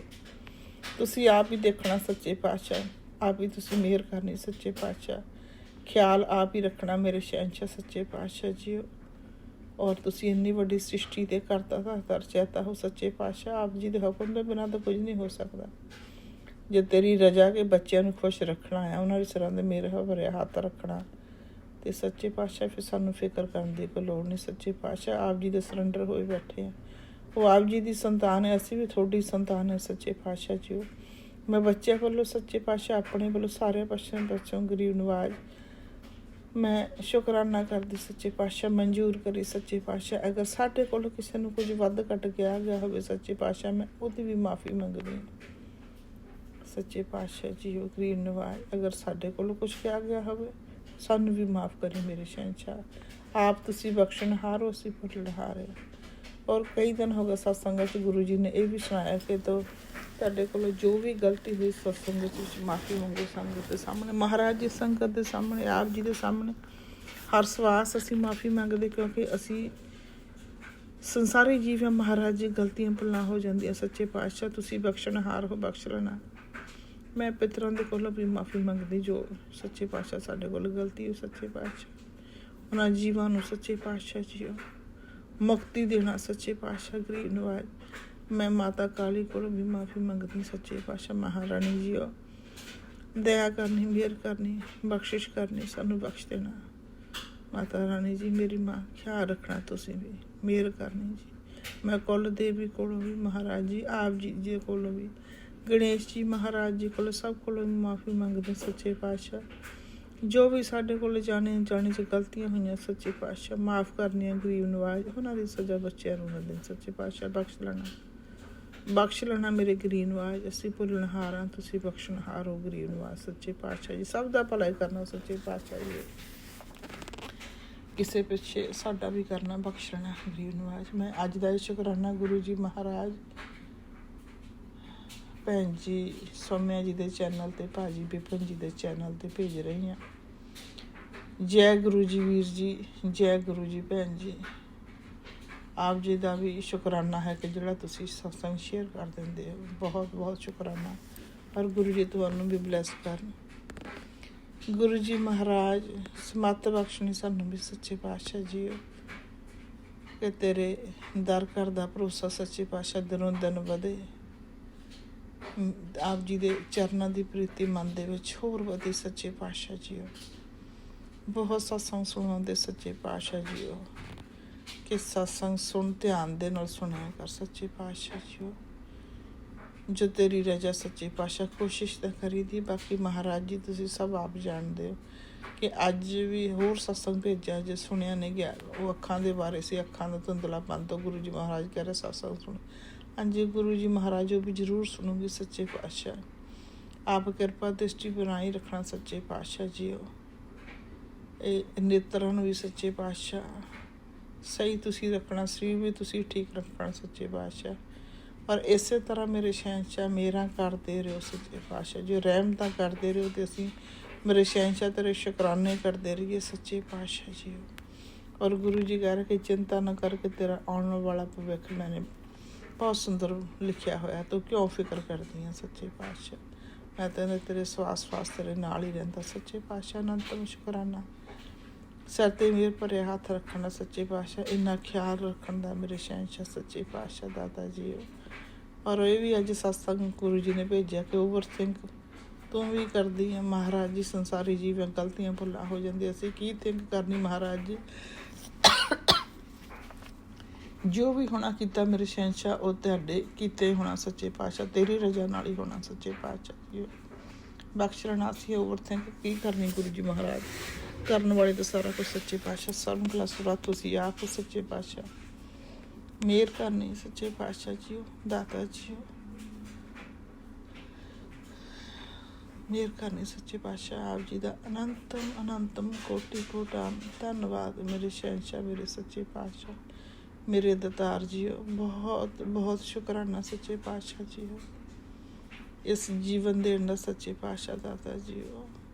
Speaker 1: ਤੁਸੀਂ ਆਪ ਹੀ ਦੇਖਣਾ ਸੱਚੇ ਪਾਤਸ਼ਾਹ, ਆਪ ਹੀ ਤੁਸੀਂ ਮਿਹਰ ਕਰਨੀ ਸੱਚੇ ਪਾਤਸ਼ਾਹ, ਖਿਆਲ ਆਪ ਹੀ ਰੱਖਣਾ ਮੇਰੇ ਸ਼ਹਿਨਸ਼ਾਹ ਸੱਚੇ ਪਾਤਸ਼ਾਹ ਜੀ। ਔਰ ਤੁਸੀਂ ਇੰਨੀ ਵੱਡੀ ਸ੍ਰਿਸ਼ਟੀ ਦੇ ਕਰਤਾ ਦਾ ਚੇਤਾ ਹੋ ਸੱਚੇ ਪਾਤਸ਼ਾਹ। ਆਪ ਜੀ ਦੇ ਹੁਕਮ ਦੇ ਬਿਨਾਂ ਤਾਂ ਕੁਝ ਨਹੀਂ ਹੋ ਸਕਦਾ। ਜੇ ਤੇਰੀ ਰਜਾ ਕੇ ਬੱਚਿਆਂ ਨੂੰ ਖੁਸ਼ ਰੱਖਣਾ ਆ ਉਹਨਾਂ ਦੇ ਸਿਰਾਂ 'ਤੇ ਮੇਰੇ ਭਰਿਆ ਹੱਥ ਰੱਖਣਾ ਅਤੇ ਸੱਚੇ ਪਾਤਸ਼ਾਹ ਫਿਰ ਸਾਨੂੰ ਫਿਕਰ ਕਰਨ ਦੀ ਕੋਈ ਲੋੜ ਨਹੀਂ ਸੱਚੇ ਪਾਤਸ਼ਾਹ। ਆਪ ਜੀ ਦੇ ਸਰੈਂਡਰ ਹੋਏ ਬੈਠੇ ਆ, ਉਹ ਆਪ ਜੀ ਦੀ ਸੰਤਾਨ ਹੈ, ਅਸੀਂ ਵੀ ਤੁਹਾਡੀ ਸੰਤਾਨ ਹੈ ਸੱਚੇ ਪਾਤਸ਼ਾਹ ਜੀ। ਮੈਂ ਬੱਚਿਆਂ ਵੱਲੋਂ ਸੱਚੇ ਪਾਤਸ਼ਾਹ ਆਪਣੇ ਵੱਲੋਂ ਸਾਰੇ ਬੱਚੋਂ ਗਰੀਬ ਨਵਾਜ ਮੈਂ ਸ਼ੁਕਰਾਨਾ ਕਰਦੀ ਸੱਚੇ ਪਾਤਸ਼ਾਹ। ਮਨਜ਼ੂਰ ਕਰੀ ਸੱਚੇ ਪਾਤਸ਼ਾਹ ਅਗਰ ਸਾਡੇ ਕੋਲੋਂ ਕਿਸੇ ਨੂੰ ਕੁਝ ਵੱਧ ਘੱਟ ਕਿਹਾ ਗਿਆ ਹੋਵੇ ਸੱਚੇ ਪਾਤਸ਼ਾਹ ਮੈਂ ਉਹਦੀ ਵੀ ਮਾਫੀ ਮੰਗਦੀ ਹਾਂ। ਸੱਚੇ ਪਾਤਸ਼ਾਹ ਜੀਓ ਗਰੀਬ ਨਵਾਜ, ਅਗਰ ਸਾਡੇ ਕੋਲੋਂ ਕੁਛ ਕਿਹਾ ਗਿਆ ਹੋਵੇ ਸਾਨੂੰ ਵੀ ਮਾਫ਼ ਕਰੀ ਮੇਰੇ ਸ਼ਹਿਨਸ਼ਾਹ। ਆਪ ਤੁਸੀਂ ਬਖਸ਼ਣਹਾਰ ਹੋ, ਅਸੀਂ ਭੁੱਲਣਹਾਰ ਹਾਂ। ਔਰ ਕਈ ਦਿਨ ਹੋ ਗਏ ਸਤਸੰਗ 'ਚ ਗੁਰੂ ਜੀ ਨੇ ਇਹ ਵੀ ਸੁਣਾਇਆ ਕਿ ਤੁਹਾਡੇ ਕੋਲੋਂ ਜੋ ਵੀ ਗਲਤੀ ਹੋਈ ਸਤਸੰਗ ਵਿੱਚ ਮਾਫ਼ੀ ਮੰਗੋ ਸੰਗਤ ਦੇ ਸਾਹਮਣੇ, ਮਹਾਰਾਜ ਜੀ ਸੰਗਤ ਦੇ ਸਾਹਮਣੇ, ਆਪ ਜੀ ਦੇ ਸਾਹਮਣੇ ਹਰ ਸਵਾਸ ਅਸੀਂ ਮਾਫ਼ੀ ਮੰਗਦੇ, ਕਿਉਂਕਿ ਅਸੀਂ ਸੰਸਾਰੀ ਜੀਵ ਹਾਂ। ਮਹਾਰਾਜ ਜੀ ਗਲਤੀਆਂ ਭੁੱਲਾਂ ਹੋ ਜਾਂਦੀਆਂ। ਸੱਚੇ ਪਾਤਸ਼ਾਹ ਤੁਸੀਂ ਬਖਸ਼ਣਹਾਰ ਹੋ, ਬਖਸ਼ ਲੈਣਾ। ਮੈਂ ਪਿਤਰਾਂ ਦੇ ਕੋਲੋਂ ਵੀ ਮਾਫ਼ੀ ਮੰਗਦੀ ਜੋ ਸੱਚੇ ਪਾਤਸ਼ਾਹ ਸਾਡੇ ਕੋਲ ਗਲਤੀ ਹੋ। ਸੱਚੇ ਪਾਤਸ਼ਾਹ ਉਹਨਾਂ ਜੀਵਾਂ ਨੂੰ ਸੱਚੇ ਪਾਤਸ਼ਾਹ ਜੀਓ ਮੁਕਤੀ ਦੇਣਾ। ਸੱਚੇ ਪਾਤਸ਼ਾਹ ਗਰੀਬ ਨਵਾਜ, ਮੈਂ ਮਾਤਾ ਕਾਲੀ ਕੋਲੋਂ ਵੀ ਮਾਫ਼ੀ ਮੰਗਦੀ। ਸੱਚੇ ਪਾਤਸ਼ਾਹ ਮਹਾਰਾਣੀ ਜੀਓ ਦਇਆ ਕਰਨੀ, ਮਿਹਰ ਕਰਨੀ, ਬਖਸ਼ਿਸ਼ ਕਰਨੀ, ਸਾਨੂੰ ਬਖਸ਼ ਦੇਣਾ। ਮਾਤਾ ਰਾਣੀ ਜੀ ਮੇਰੀ ਮਾਂ, ਖਿਆਲ ਰੱਖਣਾ ਤੁਸੀਂ ਵੀ, ਮਿਹਰ ਕਰਨੀ ਜੀ। ਮੈਂ ਕੁੱਲ ਦੇਵੀ ਕੋਲੋਂ ਵੀ, ਮਹਾਰਾਜ ਜੀ ਆਪ ਜੀ ਦੇ ਕੋਲੋਂ ਵੀ, ਗਣੇਸ਼ ਜੀ ਮਹਾਰਾਜ ਜੀ ਕੋਲੋਂ, ਸਭ ਕੋਲੋਂ ਵੀ ਮਾਫ਼ੀ ਮੰਗਦੇ। ਸੱਚੇ ਪਾਤਸ਼ਾਹ ਜੋ ਵੀ ਸਾਡੇ ਕੋਲ ਜਾਣੇ 'ਚ ਗਲਤੀਆਂ ਹੋਈਆਂ ਸੱਚੇ ਪਾਤਸ਼ਾਹ ਮਾਫ਼ ਕਰਨੀਆਂ। ਗਰੀਬ ਨਵਾਜ ਉਹਨਾਂ ਦੀ ਸਜ਼ਾ ਬੱਚਿਆਂ ਨੂੰ ਨਾ ਦੇਣ। ਸੱਚੇ ਪਾਤਸ਼ਾਹ ਬਖਸ਼ ਲੈਣਾ ਮੇਰੇ ਗਰੀਬ ਨਵਾਜ, ਅਸੀਂ ਭੁੱਲਣਹਾਰ ਹਾਂ, ਤੁਸੀਂ ਬਖਸ਼ਣਹਾਰ ਹੋ ਗਰੀਬ ਨਵਾਜ। ਸੱਚੇ ਪਾਤਸ਼ਾਹ ਜੀ ਸਭ ਦਾ ਭਲਾ ਕਰਨਾ। ਸੱਚੇ ਪਾਤਸ਼ਾਹ ਜੀ ਕਿਸੇ ਪਿੱਛੇ ਸਾਡਾ ਵੀ ਕਰਨਾ, ਬਖਸ਼ ਲੈਣਾ ਗਰੀਬ ਨਵਾਜ। ਮੈਂ ਅੱਜ ਦਾ ਸ਼ੁਕਰਾਨਾ ਗੁਰੂ ਜੀ ਮਹਾਰਾਜ, ਭੈਣ ਜੀ ਸੌਮਿਆ ਜੀ ਦੇ ਚੈਨਲ 'ਤੇ, ਭਾਜੀ ਵਿਪਨ ਜੀ ਦੇ ਚੈਨਲ 'ਤੇ ਭੇਜ ਰਹੀ ਹਾਂ। ਜੈ ਗੁਰੂ ਜੀ ਵੀਰ ਜੀ, ਜੈ ਗੁਰੂ ਜੀ ਭੈਣ ਜੀ। ਆਪ ਜੀ ਦਾ ਵੀ ਸ਼ੁਕਰਾਨਾ ਹੈ ਕਿ ਜਿਹੜਾ ਤੁਸੀਂ ਸਤਸੰਗ ਸ਼ੇਅਰ ਕਰ ਦਿੰਦੇ ਹੋ, ਬਹੁਤ ਬਹੁਤ ਸ਼ੁਕਰਾਨਾ। ਔਰ ਗੁਰੂ ਜੀ ਤੁਹਾਨੂੰ ਵੀ ਬਲੈਸ ਕਰਨ। ਗੁਰੂ ਜੀ ਮਹਾਰਾਜ ਸਮੱਤ ਬਖਸ਼ਣੀ ਸਾਨੂੰ ਵੀ ਸੱਚੇ ਪਾਤਸ਼ਾਹ ਜੀ ਕਿ ਤੇਰੇ ਦਰ ਘਰ ਦਾ ਭਰੋਸਾ ਸੱਚੇ ਪਾਤਸ਼ਾਹ ਦਿਨੋਂ ਦਿਨ ਵਧੇ। ਆਪ ਜੀ ਦੇ ਚਰਨਾਂ ਦੀ ਪ੍ਰੀਤੀ ਮਨ ਦੇ ਵਿੱਚ ਹੋਰ ਵਧੇ। ਸੱਚੇ ਪਾਤਸ਼ਾਹ ਜੀ ਬਹੁਤ ਸਤਸੰਗ ਸੁਣਾਉਂਦੇ ਸੱਚੇ ਪਾਤਸ਼ਾਹ ਜੀ ਕਿ ਸਤਸੰਗ ਸੁਣ, ਧਿਆਨ ਦੇ ਨਾਲ ਸੁਣਿਆ ਕਰ। ਸੱਚੇ ਪਾਤਸ਼ਾਹ ਜੀ ਜੋ ਤੇਰੀ ਰਜਾ ਸੱਚੇ ਪਾਤਸ਼ਾਹ ਕੋਸ਼ਿਸ਼ ਤਾਂ ਕਰੀ ਦੀ, ਬਾਕੀ ਮਹਾਰਾਜ ਜੀ ਤੁਸੀਂ ਸਭ ਆਪ ਜਾਣਦੇ ਹੋ ਕਿ ਅੱਜ ਵੀ ਹੋਰ ਸਤਸੰਗ ਭੇਜਿਆ ਜੇ ਸੁਣਿਆ ਨਹੀਂ ਗਿਆ। ਉਹ ਅੱਖਾਂ ਦੇ ਬਾਰੇ ਸੀ, ਅੱਖਾਂ ਦਾ ਧੁੰਦਲਾਪਨ ਤੋਂ ਗੁਰੂ ਜੀ ਮਹਾਰਾਜ ਕਹਿ ਰਹੇ ਸਤਸੰਗ ਸੁਣ। ਹਾਂਜੀ ਗੁਰੂ ਜੀ ਮਹਾਰਾਜ ਉਹ ਵੀ ਜ਼ਰੂਰ ਸੁਣੂਗੀ। ਸੱਚੇ ਪਾਤਸ਼ਾਹ ਆਪ ਕਿਰਪਾ ਦ੍ਰਿਸ਼ਟੀ ਬਣਾਈ ਰੱਖਣਾ। ਸੱਚੇ ਪਾਤਸ਼ਾਹ ਜੀ ਇਹ ਨੇਤਰਾਂ ਨੂੰ ਵੀ ਸੱਚੇ ਪਾਤਸ਼ਾਹ ਸਹੀ ਤੁਸੀਂ ਰੱਖਣਾ, ਸਰੀਰ ਵੀ ਤੁਸੀਂ ਠੀਕ ਰੱਖਣਾ। ਸੱਚੇ ਪਾਤਸ਼ਾਹ ਪਰ ਇਸੇ ਤਰ੍ਹਾਂ ਮੇਰੇ ਸ਼ਹਿਨਸ਼ਾਹ ਮੇਰਾ ਕਰਦੇ ਰਹੋ। ਸੱਚੇ ਪਾਤਸ਼ਾਹ ਜੋ ਰਹਿਮਤਾਂ ਕਰਦੇ ਰਹੋ ਅਤੇ ਅਸੀਂ ਮੇਰੇ ਸ਼ਹਿਨਸ਼ਾਹ ਤੇਰੇ ਸ਼ੁਕਰਾਨੇ ਕਰਦੇ ਰਹੀਏ। ਸੱਚੇ ਪਾਤਸ਼ਾਹ ਜੀ ਔਰ ਗੁਰੂ ਜੀ ਕਹਿ ਰਹੇ ਕਿ ਚਿੰਤਾ ਨਾ ਕਰਕੇ ਤੇਰਾ ਆਉਣ ਵਾਲਾ ਭਵਿੱਖ ਮੈਨੇ ਬਹੁਤ ਸੁੰਦਰ ਲਿਖਿਆ ਹੋਇਆ, ਤੂੰ ਕਿਉਂ ਫਿਕਰ ਕਰਦੀ ਹਾਂ। ਸੱਚੇ ਪਾਤਸ਼ਾਹ ਮੈਂ ਤੇਰੇ ਸਵਾਸ ਤੇਰੇ ਨਾਲ ਹੀ ਰਹਿੰਦਾ। ਸੱਚੇ ਪਾਤਸ਼ਾਹ ਅਨੰਤਮ ਸ਼ੁਕਰਾਨਾ। ਸਿਰ 'ਤੇ ਮਿਹਰ ਭਰਿਆ ਹੱਥ ਰੱਖਣ ਦਾ ਸੱਚੇ ਪਾਤਸ਼ਾਹ, ਇੰਨਾ ਖਿਆਲ ਰੱਖਣ ਦਾ ਮੇਰੇ ਸ਼ਹਿਨਸ਼ਾਹ ਸੱਚੇ ਪਾਤਸ਼ਾਹ ਦਾਤਾ ਜੀ। ਔਰ ਇਹ ਵੀ ਅੱਜ ਸਤਸੰਗ ਗੁਰੂ ਜੀ ਨੇ ਭੇਜਿਆ ਕਿ ਓਵਰ ਥਿੰਕ ਤੂੰ ਵੀ ਕਰਦੀ ਹੈ ਮਹਾਰਾਜ ਜੀ। ਸੰਸਾਰੀ ਜੀਵਨ ਗਲਤੀਆਂ ਭੁੱਲਾਂ ਹੋ ਜਾਂਦੀਆਂ, ਅਸੀਂ ਕੀ ਥਿੰਕ ਕਰਨੀ ਮਹਾਰਾਜ ਜੀ। ਜੋ ਵੀ ਹੋਣਾ ਕੀਤਾ ਮੇਰੇ ਸ਼ਹਿਨਸ਼ਾਹ ਉਹ ਤੁਹਾਡੇ ਕੀਤੇ ਹੋਣਾ। ਸੱਚੇ ਪਾਤਸ਼ਾਹ ਤੇਰੀ ਰਜਾ ਨਾਲ ਹੀ ਹੋਣਾ। ਸੱਚੇ ਪਾਤਸ਼ਾਹ ਜੀ ਬਖਸ਼ ਲੈਣਾ। ਅਸੀਂ ਓਵਰ ਥਿੰਕ ਕੀ ਕਰਨੀ ਗੁਰੂ ਜੀ ਮਹਾਰਾਜ, ਕਰਨ ਵਾਲੇ ਤਾਂ ਸਾਰਾ ਕੁਛ ਸੱਚੇ ਪਾਤਸ਼ਾਹ ਸਰਮ ਕਲਾ ਸੁਰਾ ਤੁਸੀਂ ਆਪ ਸੱਚੇ ਪਾਤਸ਼ਾਹ ਮਿਹਰ ਕਰਨੀ। ਸੱਚੇ ਪਾਤਸ਼ਾਹ ਜੀ ਦਾਤਾ ਜੀ ਮਿਹਰ ਕਰਨੀ। ਸੱਚੇ ਪਾਤਸ਼ਾਹ ਆਪ ਜੀ ਦਾ ਅਨੰਤਮ ਕੋਟि ਧੰਨਵਾਦ ਮੇਰੇ ਸ਼ਹਿਨਸ਼ਾਹ, ਮੇਰੇ ਸੱਚੇ ਪਾਤਸ਼ਾਹ, ਮੇਰੇ ਦਾਤਾਰ ਜੀ ਬਹੁਤ ਬਹੁਤ ਸ਼ੁਕਰਾਨਾ। ਸੱਚੇ ਪਾਤਸ਼ਾਹ ਜੀ ਇਸ ਜੀਵਨ ਦੇਣ ਦਾ। ਸੱਚੇ ਪਾਤਸ਼ਾਹ ਦਾਤਾ ਜੀ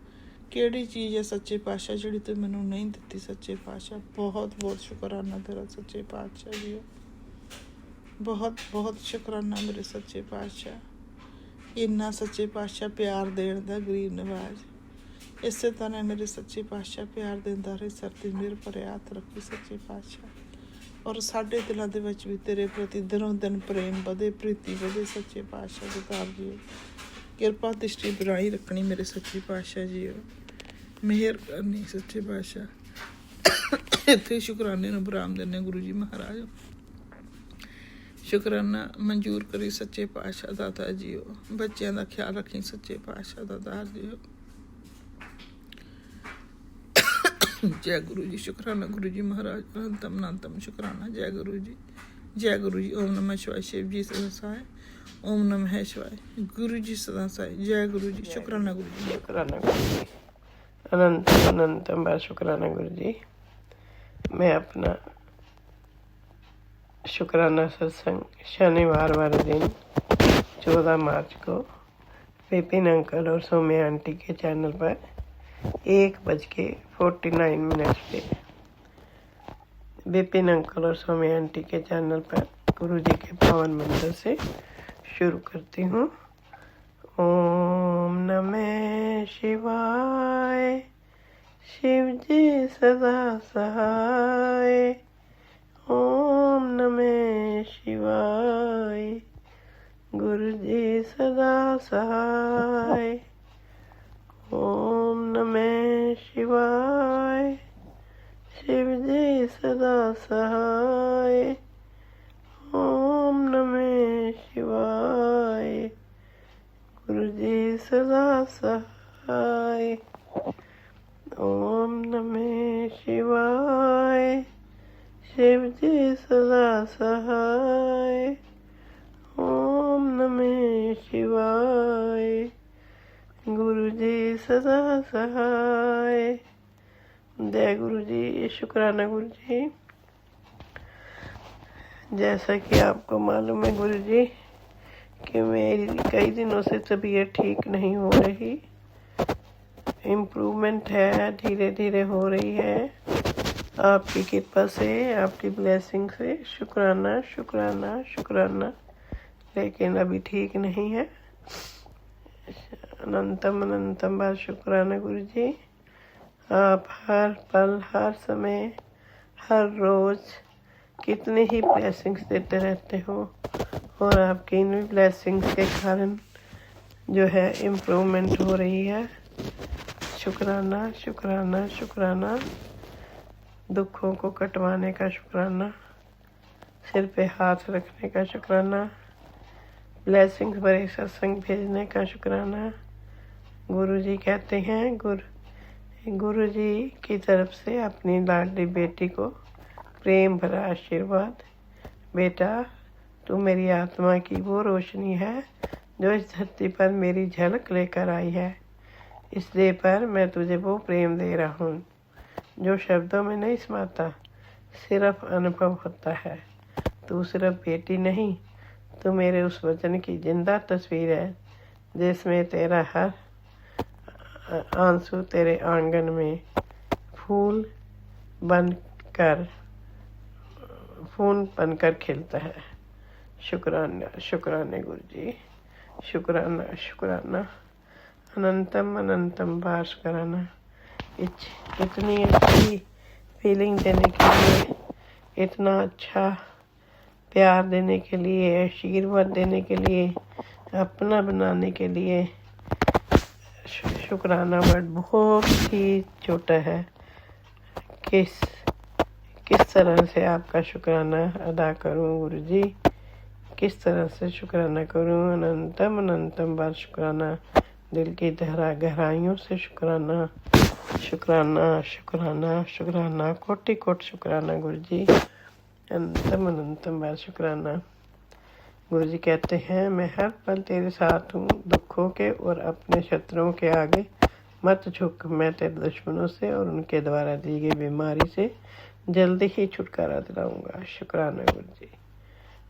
Speaker 1: ਕਿਹੜੀ ਚੀਜ਼ ਹੈ ਸੱਚੇ ਪਾਤਸ਼ਾਹ ਜਿਹੜੀ ਤੂੰ ਮੈਨੂੰ ਨਹੀਂ ਦਿੱਤੀ। ਸੱਚੇ ਪਾਤਸ਼ਾਹ ਬਹੁਤ ਬਹੁਤ ਸ਼ੁਕਰਾਨਾ ਤੇਰਾ। ਸੱਚੇ ਪਾਤਸ਼ਾਹ ਜੀ ਬਹੁਤ ਬਹੁਤ ਸ਼ੁਕਰਾਨਾ ਮੇਰੇ ਸੱਚੇ ਪਾਤਸ਼ਾਹ। ਇੰਨਾ ਸੱਚੇ ਪਾਤਸ਼ਾਹ ਪਿਆਰ ਦੇਣ ਦਾ ਗਰੀਬ ਨਵਾਜ। ਇਸੇ ਤਰ੍ਹਾਂ ਮੇਰੇ ਸੱਚੇ ਪਾਤਸ਼ਾਹ ਪਿਆਰ ਦਿੰਦਾ ਰਹੇ, ਸਿਰ 'ਤੇ ਮਿਹਰ ਭਰਿਆ ਹੱਥ ਰੱਖੀ। ਸੱਚੇ ਪਾਤਸ਼ਾਹ ਔਰ ਸਾਡੇ ਦਿਲਾਂ ਦੇ ਵਿੱਚ ਵੀ ਤੇਰੇ ਪ੍ਰਤੀ ਦਿਨੋਂ ਦਿਨ ਪ੍ਰੇਮ ਵਧੇ, ਪ੍ਰੀਤੀ ਵਧੇ। ਸੱਚੇ ਪਾਤਸ਼ਾਹ ਦਾਤਾਰ ਜੀ ਕਿਰਪਾ ਦ੍ਰਿਸ਼ਟੀ ਬਣਾਈ ਰੱਖਣੀ ਮੇਰੇ ਸੱਚੇ ਪਾਤਸ਼ਾਹ ਜੀ, ਮਿਹਰ ਕਰਨੀ। ਸੱਚੇ ਪਾਤਸ਼ਾਹ ਇੱਥੇ ਸ਼ੁਕਰਾਨੇ ਨੂੰ ਬਰਾਮ ਦਿੰਦੇ ਗੁਰੂ ਜੀ ਮਹਾਰਾਜ। ਸ਼ੁਕਰਾਨਾ ਮਨਜ਼ੂਰ ਕਰੀ ਸੱਚੇ ਪਾਤਸ਼ਾਹ ਦਾਤਾ ਜੀ ਬੱਚਿਆਂ ਦਾ ਖਿਆਲ ਰੱਖੀ। ਸੱਚੇ ਪਾਤਸ਼ਾਹ ਦਾਤਾਰ ਜੀ ਜੈ ਗੁਰੂ ਜੀ। ਸ਼ੁਕਰਾਨਾ ਗੁਰੂ ਜੀ ਮਹਾਰਾਜ ਅਨੰਤਮ ਸ਼ੁਕਰਾਨਾ। ਜੈ ਗੁਰੂ ਜੀ, ਜੈ ਗੁਰੂ ਜੀ। ਓਮ ਨਮः ਸ਼ਿਵਾय। ਸ਼ਿਵ ਜੀ ਸਹਾਇ। ओम नमः शिवाय। गुरु जी सदा साई। जय गुरु जी। शुक्राना गुरु जी।
Speaker 2: शुक्राना गुरु जी। अनंत अनंतम बार शुक्राना गुरु जी। मैं अपना शुक्राना सत्संग शनिवार वाले दिन 14 मार्च को विपिन अंकल और सौम्या आंटी के चैनल पर 1:49 पे विपिन अंकल और सौम्या आंटी के चैनल पर गुरु जी के पावन मंत्र से शुरू करती हूँ। ओम नमः शिवाय। शिव जी सदा सहाय। ओम नमः शिवाय। गुरु जी सदा सहाय। ओम नमः शिवाय। शिव जी सदा सहाय। ओम नमः शिवाय। गुरु जी सदा सहाय। ओम नमः शिवाय। शिव जी सदा सहाय। ओम नमः शिवाय। गुरु जी सदा सहाय। जय गुरु जी। शुक्राना गुरु जी। जैसा कि आपको मालूम है गुरु जी कि मेरी कई दिनों से तबीयत ठीक नहीं हो रही। इम्प्रूवमेंट है, धीरे धीरे हो रही है आपकी कृपा से, आपकी ब्लेसिंग से। शुक्राना शुक्राना शुक्राना। लेकिन अभी ठीक नहीं है। अनंतम अनंतम बार शुक्राना गुरु जी। आप हर पल, हर समय, हर रोज कितनी ही ब्लेसिंग्स देते रहते हो और आपकी इन ब्लेसिंग्स के कारण जो है इम्प्रूवमेंट हो रही है। शुक्राना शुक्राना शुक्राना। दुखों को कटवाने का शुक्राना, सिर पे हाथ रखने का शुक्राना, ब्लेसिंग्स भरे सत्संग भेजने का शुक्राना। गुरु जी कहते हैं, गुरु जी की तरफ से अपनी लाडली बेटी को प्रेम भरा आशीर्वाद। बेटा, तू मेरी आत्मा की वो रोशनी है जो इस धरती पर मेरी झलक लेकर आई है। इसलिए पर मैं तुझे वो प्रेम दे रहा हूँ जो शब्दों में नहीं समाता, सिर्फ अनुभव होता है। तू सिर्फ बेटी नहीं, तू मेरे उस वचन की जिंदा तस्वीर है जिसमें तेरा हर आंसू तेरे आंगन में फूल बनकर खिलता है। शुक्राना शुक्राना गुरु जी। शुक्राना शुक्राना। अनंतम अनंतम बार शुक्राना। इतनी अच्छी फीलिंग देने के लिए, इतना अच्छा प्यार देने के लिए, आशीर्वाद देने के लिए, अपना बनाने के लिए। शुक्राना वर्ड बहुत ही छोटा है। किस तरह से आपका शुक्राना अदा करूं गुरु जी, किस तरह से शुक्राना करूं। अनंतम अनंतम बार शुक्राना। दिल की गहराइयों से शुक्राना शुक्राना शुक्राना शुक्राना। कोटि कोटि शुक्राना गुरु जी। अनंतम अनंतम बार शुक्राना। गुरु जी कहते हैं, मैं हर पल तेरे साथ हूँ। दुखों के और अपने शत्रुओं के आगे मत झुक। मैं तेरे दुश्मनों से और उनके द्वारा दी गई बीमारी से जल्दी ही छुटकारा दिलाऊंगा। शुक्राना गुरु जी।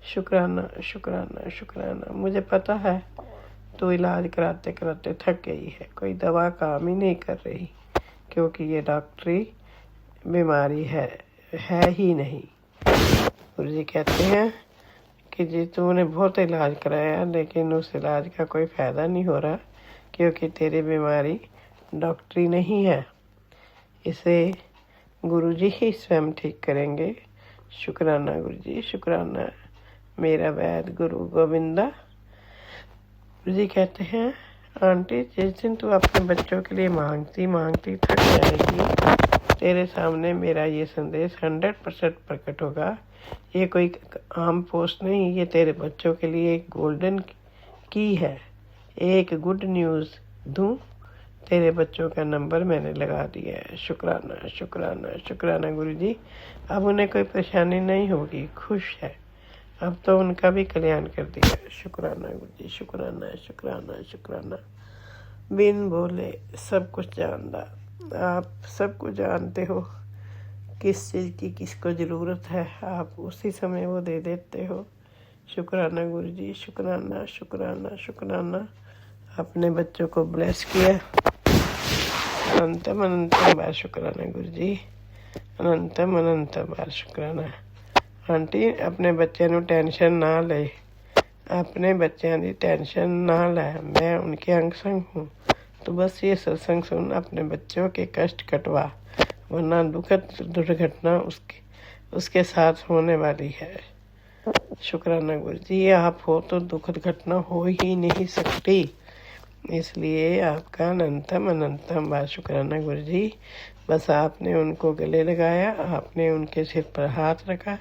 Speaker 2: शुक्राना शुक्राना शुक्राना। मुझे पता है तो इलाज कराते कराते थक गई है, कोई दवा काम ही नहीं कर रही, क्योंकि ये डॉक्टरी बीमारी है ही नहीं। गुरु जी कहते हैं कि जी तूने बहुत इलाज कराया, लेकिन उस इलाज का कोई फ़ायदा नहीं हो रहा, क्योंकि तेरी बीमारी डॉक्टरी नहीं है। इसे गुरु जी ही स्वयं ठीक करेंगे। शुक्राना गुरु जी। शुक्राना मेरा वैद गुरु गोविंदा। गुरु जी कहते हैं, आंटी जिस दिन तू अपने बच्चों के लिए मांगती थक जाएगी, तेरे सामने मेरा ये संदेश 100% प्रकट होगा। ये कोई आम पोस्ट नहीं, ये तेरे बच्चों के लिए एक गोल्डन की है। एक गुड न्यूज़ दूं, तेरे बच्चों का नंबर मैंने लगा दिया है। शुक्राना शुक्राना शुक्राना गुरु जी। अब उन्हें कोई परेशानी नहीं होगी, खुश है। अब तो उनका भी कल्याण कर दिया। शुक्राना गुरु जी, शुक्राना शुक्राना शुक्राना। बिन बोले सब कुछ जानता, आप सब कुछ जानते हो किस चीज़ की किसको ज़रूरत है, आप उसी समय वो दे देते हो। शुक्राना गुरु जी, शुक्राना शुक्राना शुक्राना। अपने बच्चों को ब्लेस किया। अनंतम अनंतम बार शुक्राना गुरु जी, अनंतम अनंतम बार शुक्राना। आंटी अपने बच्चे ਨੂੰ ਟੈਨਸ਼ਨ ना ले, अपने बच्चों की टेंशन ना ले, मैं उनके अंग संग हूँ। तो बस ये सत्संग सुन, अपने बच्चों के कष्ट कटवा, वरना दुखद दुर्घटना उसके साथ होने वाली है। शुक्राना गुरु जी, आप हो तो दुखद घटना हो ही नहीं सकती, इसलिए आपका अनंतम अनंतम बार शुक्राना गुरु जी। बस आपने उनको गले लगाया, आपने उनके सिर पर हाथ रखा,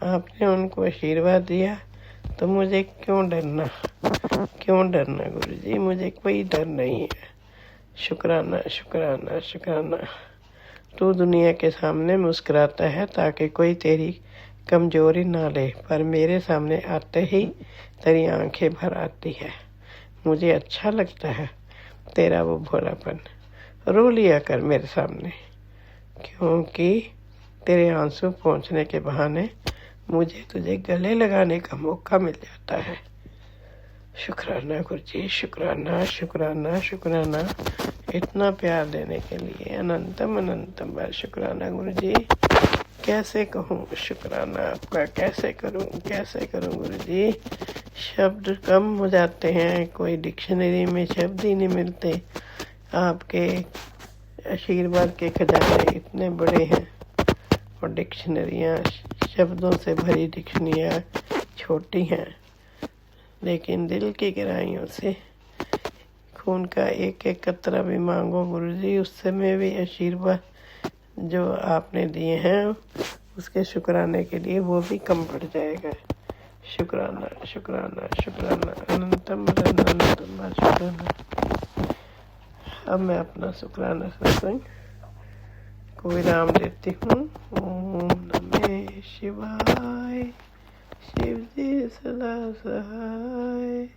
Speaker 2: आपने उनको आशीर्वाद दिया, तो मुझे क्यों डरना, क्यों डरना गुरु जी, मुझे कोई डर नहीं है। शुक्राना शुक्राना शुक्राना। तू दुनिया के सामने मुस्कुराता है ताकि कोई तेरी कमजोरी ना ले, पर मेरे सामने आते ही तेरी आंखें भर आती है। मुझे अच्छा लगता है तेरा वो भोलापन। रो लिया कर मेरे सामने, क्योंकि तेरे आंसू पहुँचने के बहाने मुझे तुझे गले लगाने का मौका मिल जाता है। शुक्राना गुरु जी, शुक्राना शुक्राना शुक्राना। इतना प्यार देने के लिए अनंतम अनंतम बार शुक्राना गुरु जी। कैसे कहूँ शुक्राना आपका, कैसे करूँ गुरु जी। शब्द कम हो जाते हैं, कोई डिक्शनरी में शब्द ही नहीं मिलते। आपके आशीर्वाद के खजाने इतने बड़े हैं और डिक्शनरियाँ शब्दों से भरी डिक्शनरियाँ छोटी हैं, लेकिन दिल की गहराइयों से खून का एक एक कतरा भी मांगो गुरु जी, उससे में भी आशीर्वाद जो आपने दिए हैं उसके शुक्राने के लिए वो भी कम पड़ जाएगा। शुक्राना शुक्राना शुक्राना, अनंतम अनंतम शुक्राना। अब मैं अपना शुक्राना सत्संग को विराम देती हूँ। ओम नमः शिवाय, शिव जी सदा सहाय।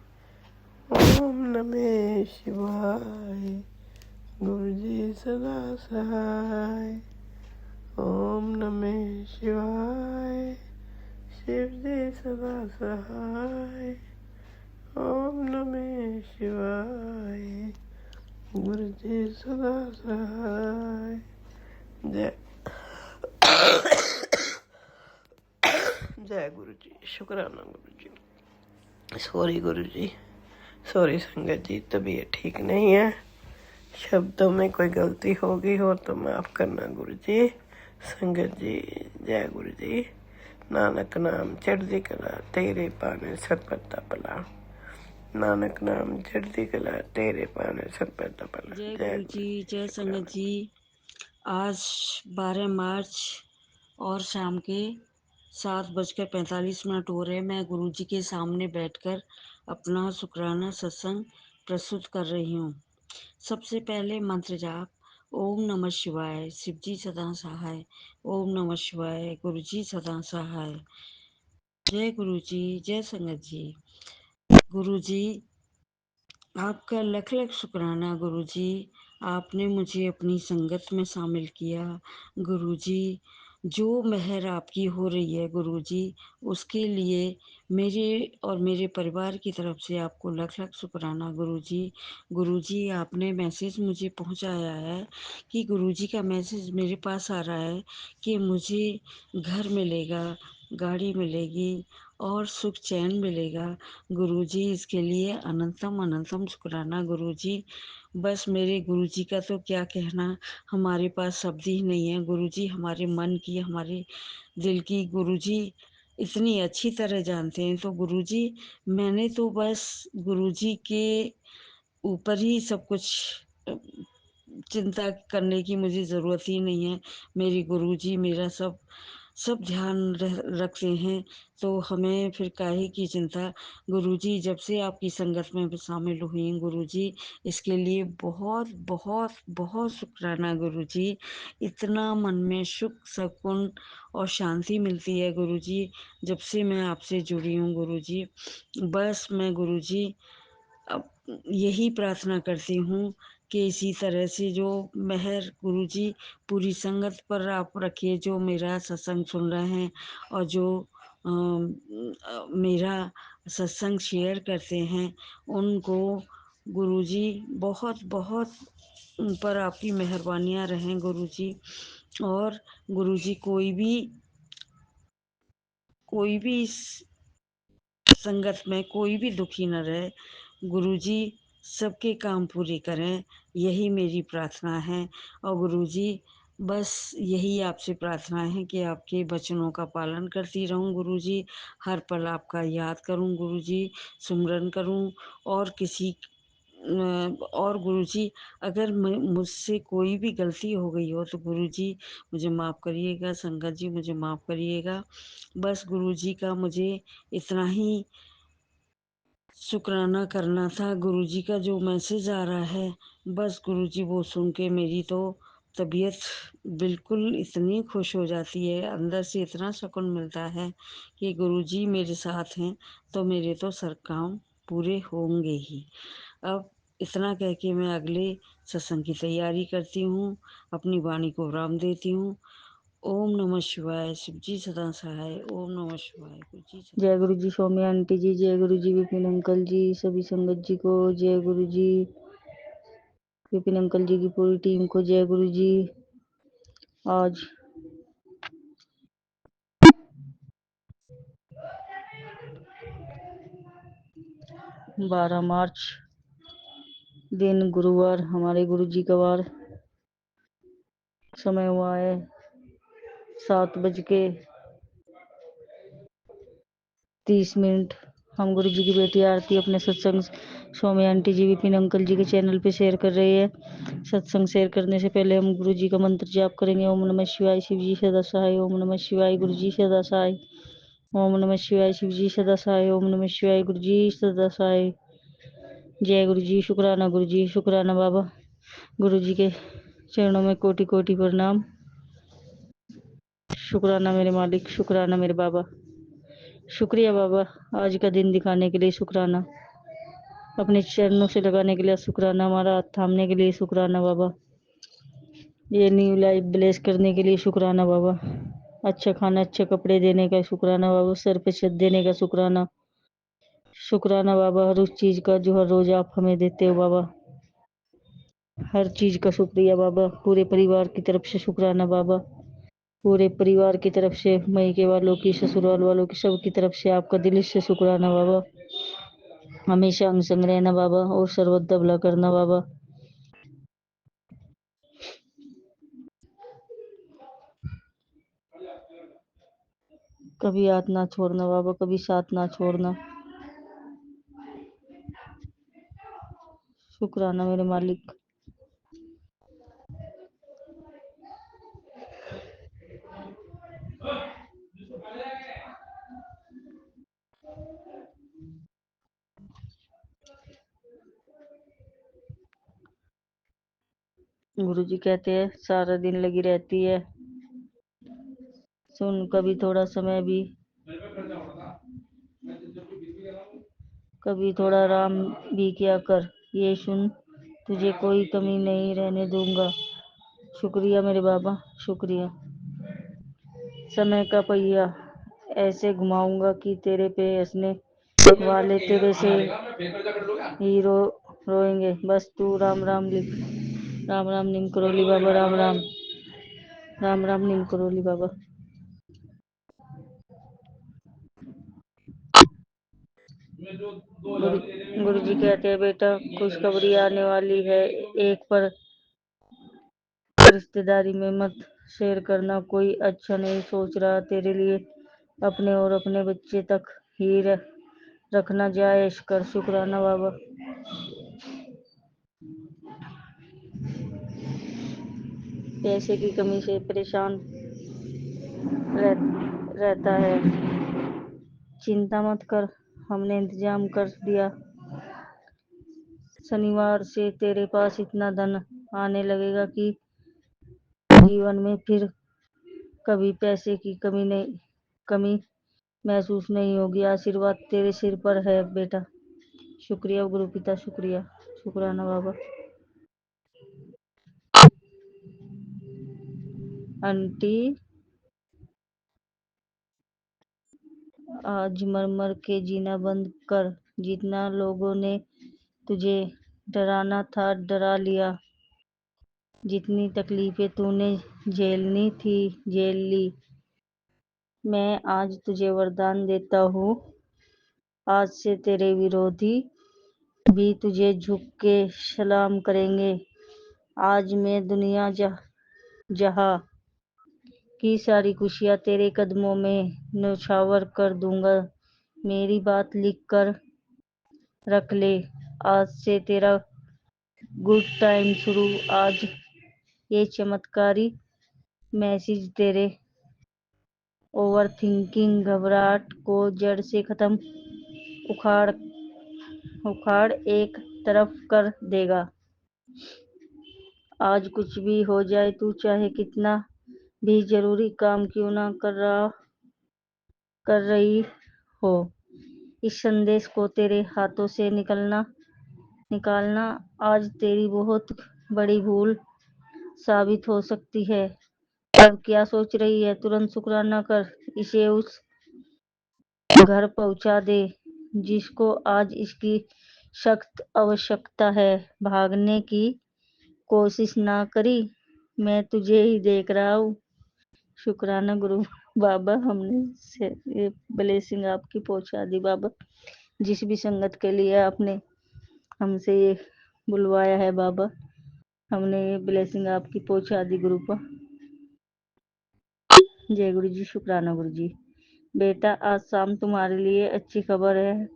Speaker 2: ओम नमः शिवाय, गुरु जी सदा सहाय। ओम नमः शिवाय, शिव जी सदा सहाय। ओम नमः शिवाय, गुरु जी सदा सहाय। जय जय गुरु जी, शुक्राना गुरु जी। सॉरी गुरु जी, सॉरी संगत जी, तबीयत ठीक नहीं है, शब्दों में कोई गलती हो गई हो तो माफ़ करना गुरु जी। संगत जी जय गुरु जी। नानक नाम चढ़ती कला, तेरे पाने सर पर तपला। नानक नाम चढ़ती कला, तेरे पाने सर पर तपला।
Speaker 3: जय गुरु जी, जय संगत जी। आज 12 मार्च और शाम के 7:45 हो रहे। मैं गुरु जी के सामने बैठकर अपना शुक्राना सत्संग प्रस्तुत कर रही हूँ। सबसे पहले मंत्र जाप। ओम नमः शिवाय, शिव जी सदा सहाय। ओम नमः शिवाय, गुरु जी सदा सहाय। जय गुरु जी, जय संगत जी। गुरु जी आपका लख लख शुक्राना गुरु जी, आपने मुझे अपनी संगत में शामिल किया। गुरु जी जो मेहर आपकी हो रही है गुरु जी, उसके लिए मेरे और मेरे परिवार की तरफ से आपको लख लख शुक्राना गुरु जी। गुरु जी आपने मैसेज मुझे पहुंचाया है कि गुरु जी का मैसेज मेरे पास आ रहा है कि मुझे घर मिलेगा, गाड़ी मिलेगी और सुख चैन मिलेगा। गुरु जी इसके लिए अनंतम अनंतम शुक्राना गुरु जी। बस मेरे गुरु जी का तो क्या कहना, हमारे पास शब्द ही नहीं है गुरु जी। हमारे मन की, हमारे दिल की गुरु जी इतनी अच्छी तरह जानते हैं। तो गुरु जी मैंने तो बस गुरु जी के ऊपर ही सब कुछ चिंता करने की मुझे ज़रूरत ही नहीं है। मेरे गुरु जी मेरा सब सब ध्यान रखते हैं, तो हमें फिर काहे की चिंता। गुरुजी जब से आपकी संगत में शामिल हुई हूँ गुरुजी, इसके लिए बहुत बहुत बहुत शुक्राना गुरुजी। इतना मन में सुख सुकून और शांति मिलती है गुरुजी, जब से मैं आपसे जुड़ी हूँ गुरुजी। बस मैं गुरुजी अब यही प्रार्थना करती हूँ कि इसी तरह से जो मेहर गुरुजी पूरी संगत पर आप रखिए, जो मेरा सत्संग सुन रहे हैं और जो मेरा सत्संग शेयर करते हैं, उनको गुरुजी बहुत बहुत उन पर आपकी मेहरबानियाँ रहें गुरुजी। और गुरुजी कोई भी इस संगत में कोई भी दुखी न रहे, गुरुजी सबके काम पूरे करें, यही मेरी प्रार्थना है। और गुरुजी बस यही आपसे प्रार्थना है कि आपके वचनों का पालन करती रहूं गुरुजी, हर पल आपका याद करूं गुरुजी, सुमिरन करूं। और किसी और गुरुजी अगर मुझसे कोई भी गलती हो गई हो तो गुरुजी मुझे माफ़ करिएगा, संगत जी मुझे माफ़ करिएगा। बस गुरुजी का मुझे इतना ही शुक्राना करना था। गुरुजी का जो मैसेज आ रहा है, बस गुरुजी वो सुन के मेरी तो तबीयत बिल्कुल इतनी खुश हो जाती है, अंदर से इतना सुकून मिलता है कि गुरुजी मेरे साथ हैं तो मेरे तो सब काम पूरे होंगे ही। अब इतना कह के मैं अगले सत्संग की तैयारी करती हूँ, अपनी वाणी को विराम देती हूँ। ओम नमः शिवाय, शिव जी सदा सहाय। ओम नमः शिवाय, गुरु जी सदा।
Speaker 4: जय गुरु जी सौम्या आंटी जी, जय गुरु जी विपिन अंकल जी, सभी संगत जी को जय गुरु जी, विपिन अंकल जी की पूरी टीम को जय गुरु जी। आज 12 मार्च दिन गुरुवार, हमारे गुरु जी का वार। समय हुआ है 7:30। हम गुरु जी की बेटी आरती अपने सत्संग स्वामी आंटी जी विपिन अंकल जी के चैनल पे शेयर कर रहे हैं। सत्संग शेयर करने से पहले हम गुरु जी का मंत्र जाप करेंगे। ओम नमः शिवाय, शिव जी सदा सहाय। ओम नमः शिवाय, गुरु जी सदा सहाय। ओम नमः शिवाय, शिव जी सदा सहाय। ओम नमः शिवाय, गुरु जी सदा सहाय। जय गुरु जी, शुक्राना गुरु जी, शुक्राना बाबा। गुरु जी के चरणों में कोटि कोटि प्रणाम। शुक्राना मेरे मालिक, शुक्राना मेरे बाबा। शुक्रिया बाबा, आज का दिन दिखाने के लिए शुक्राना, अपने चरणों से लगाने के लिए शुक्राना, हमारा हाथ थामने के लिए शुक्राना बाबा, ये न्यू लाइफ ब्लेस करने के लिए शुक्राना बाबा, अच्छा खाना अच्छे कपड़े देने का शुक्राना बाबा, सर पे छत देने का शुक्राना। शुक्राना बाबा हर उस चीज़ का जो हर रोज़ आप हमें देते हो बाबा, हर चीज़ का शुक्रिया बाबा। पूरे परिवार की तरफ से शुक्राना बाबा, पूरे परिवार की तरफ से, मायके वालों की, ससुराल वालों की, सब की तरफ से आपका दिल से शुक्राना बाबा। हमेशा अंग संग रहना बाबा और सर्वदा भला करना बाबा। कभी हाथ ना छोड़ना बाबा, कभी साथ ना छोड़ना। शुक्राना मेरे मालिक। गुरु जी कहते हैं सारा दिन लगी रहती है, सुन कभी थोड़ा समय भी, कभी थोड़ा आराम भी किया कर, ये सुन तुझे कोई कमी नहीं रहने दूंगा। शुक्रिया मेरे बाबा, शुक्रिया। समय का पहिया ऐसे घुमाऊंगा कि तेरे पे हंसने वाले तेरे से ही रोएंगे। बस तू राम राम लिख, राम राम नीम करोली बाबा, राम राम, राम राम नीम करोली बाबा। गुरु जी कहते हैं बेटा खुशखबरी आने वाली है, एक पर रिश्तेदारी में मत शेयर करना, कोई अच्छा नहीं सोच रहा तेरे लिए, अपने और अपने बच्चे तक ही रखना, जायश कर। शुक्राना बाबा। पैसे की कमी से परेशान रहता है। चिंता मत कर, हमने इंतजाम कर दिया। शनिवार से तेरे पास इतना धन आने लगेगा कि जीवन में फिर कभी पैसे की कमी महसूस नहीं होगी। आशीर्वाद तेरे सिर पर है बेटा। शुक्रिया गुरु पिता, शुक्रिया, शुक्राना बाबा। आंटी, आज मर मर के जीना बंद कर। जितना लोगों ने तुझे डराना था डरा लिया। जितनी तकलीफें तूने झेलनी थी झेल ली। मैं आज तुझे वरदान देता हूँ, आज से तेरे विरोधी भी तुझे झुक के सलाम करेंगे। आज मैं दुनिया जहाँ की सारी खुशियाँ तेरे कदमों में न्यौछावर कर दूंगा। मेरी बात लिख कर रख ले, आज से तेरा गुड टाइम शुरू। आज ये चमत्कारी मैसेज तेरे ओवर थिंकिंग, घबराहट को जड़ से खत्म उखाड़ उखाड़ एक तरफ कर देगा। आज कुछ भी हो जाए, तू चाहे कितना भी जरूरी काम क्यों ना कर रही हो, इस संदेश को तेरे हाथों से निकालना आज तेरी बहुत बड़ी भूल साबित हो सकती है। अब क्या सोच रही है? तुरंत शुक्राना कर, इसे उस घर पहुंचा दे जिसको आज इसकी सख्त आवश्यकता है। भागने की कोशिश ना करी, मैं तुझे ही देख रहा हूँ। शुक्राना गुरु बाबा, हमने ये ब्लेसिंग आपकी पहुंचा दी बाबा। जिस भी संगत के लिए आपने हमसे ये बुलवाया है बाबा, हमने ये ब्लेसिंग आपकी पहुंचा दी गुरु पर। जय गुरु जी, शुक्राना गुरु जी। बेटा, आज शाम तुम्हारे लिए अच्छी खबर है।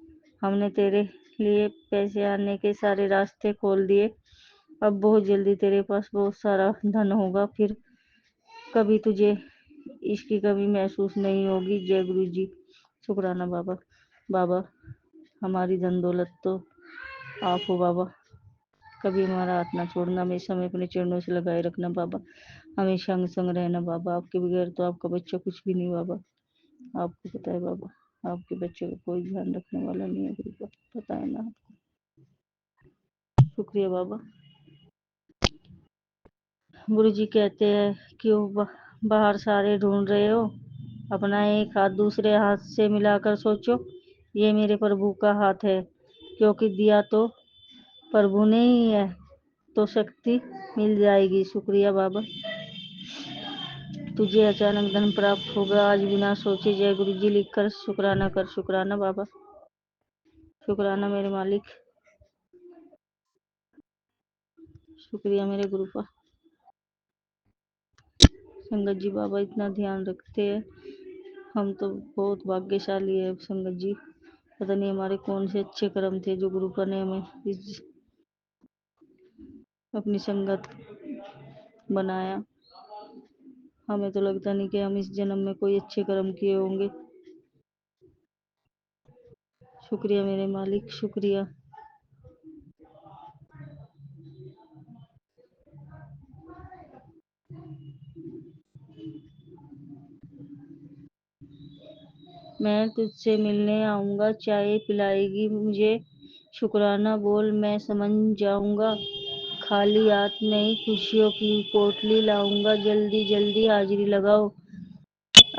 Speaker 4: हमने तेरे लिए पैसे आने के सारे रास्ते खोल दिए। अब बहुत जल्दी तेरे पास बहुत सारा धन होगा, फिर कभी तुझे इसकी कमी महसूस नहीं होगी। जय गुरु जी, शुक्राना बाबा। बाबा, हमारी धन दौलत तो आप हो बाबा, कभी हमारा हाथ ना छोड़ना, हमेशा हमें अपने चरणों से लगाए रखना बाबा, हमेशा अंग संग रहना बाबा। आपके बगैर तो आपका बच्चा कुछ भी नहीं बाबा, आपको पता है बाबा। आपके बच्चे का कोई ध्यान रखने वाला नहीं है बाबा, पता है ना। शुक्रिया बाबा। गुरु जी कहते हैं क्यों बाहर सारे ढूंढ रहे हो? अपना एक हाथ दूसरे हाथ से मिलाकर सोचो, ये मेरे प्रभु का हाथ है। क्योंकि दिया तो प्रभु ने ही है, तो शक्ति मिल जाएगी। शुक्रिया बाबा। तुझे अचानक धन प्राप्त होगा आज बिना सोचे। जय गुरु जी लिखकर शुक्राना कर। शुक्राना बाबा, शुक्राना मेरे मालिक, शुक्रिया मेरे गुरु का। संगत जी बाबा इतना ध्यान रखते हैं, हम तो बहुत भाग्यशाली है संगत जी। पता नहीं हमारे कौन से अच्छे कर्म थे जो गुरुपा ने हमें अपनी संगत बनाया। हमें तो लगता नहीं कि हम इस जन्म में कोई अच्छे कर्म किए होंगे। शुक्रिया मेरे मालिक, शुक्रिया। मैं तुझसे मिलने आऊंगा, चाय पिलाएगी मुझे? शुक्राना बोल, मैं समझ जाऊंगा। खाली हाथ नहीं, खुशियों की पोटली लाऊंगा। जल्दी जल्दी हाजिरी लगाओ,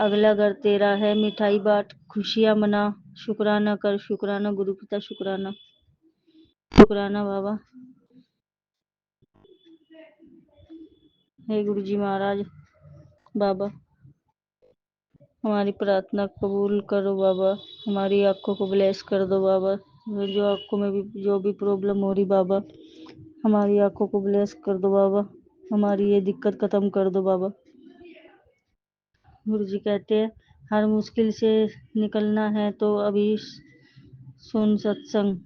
Speaker 4: अगला घर तेरा है। मिठाई बांट, खुशियां मना। शुक्राना कर। शुक्राना गुरु पिता, शुक्राना, शुक्राना बाबा। हे गुरु जी महाराज बाबा, हमारी प्रार्थना कबूल करो बाबा। हमारी आंखों को ब्लेस कर दो बाबा। जो आंखों में भी जो भी प्रॉब्लम हो रही बाबा, हमारी आंखों को ब्लेस कर दो बाबा। हमारी ये दिक्कत खत्म कर दो बाबा। गुरु जी कहते हैं हर मुश्किल से निकलना है तो अभी सुन सत्संग।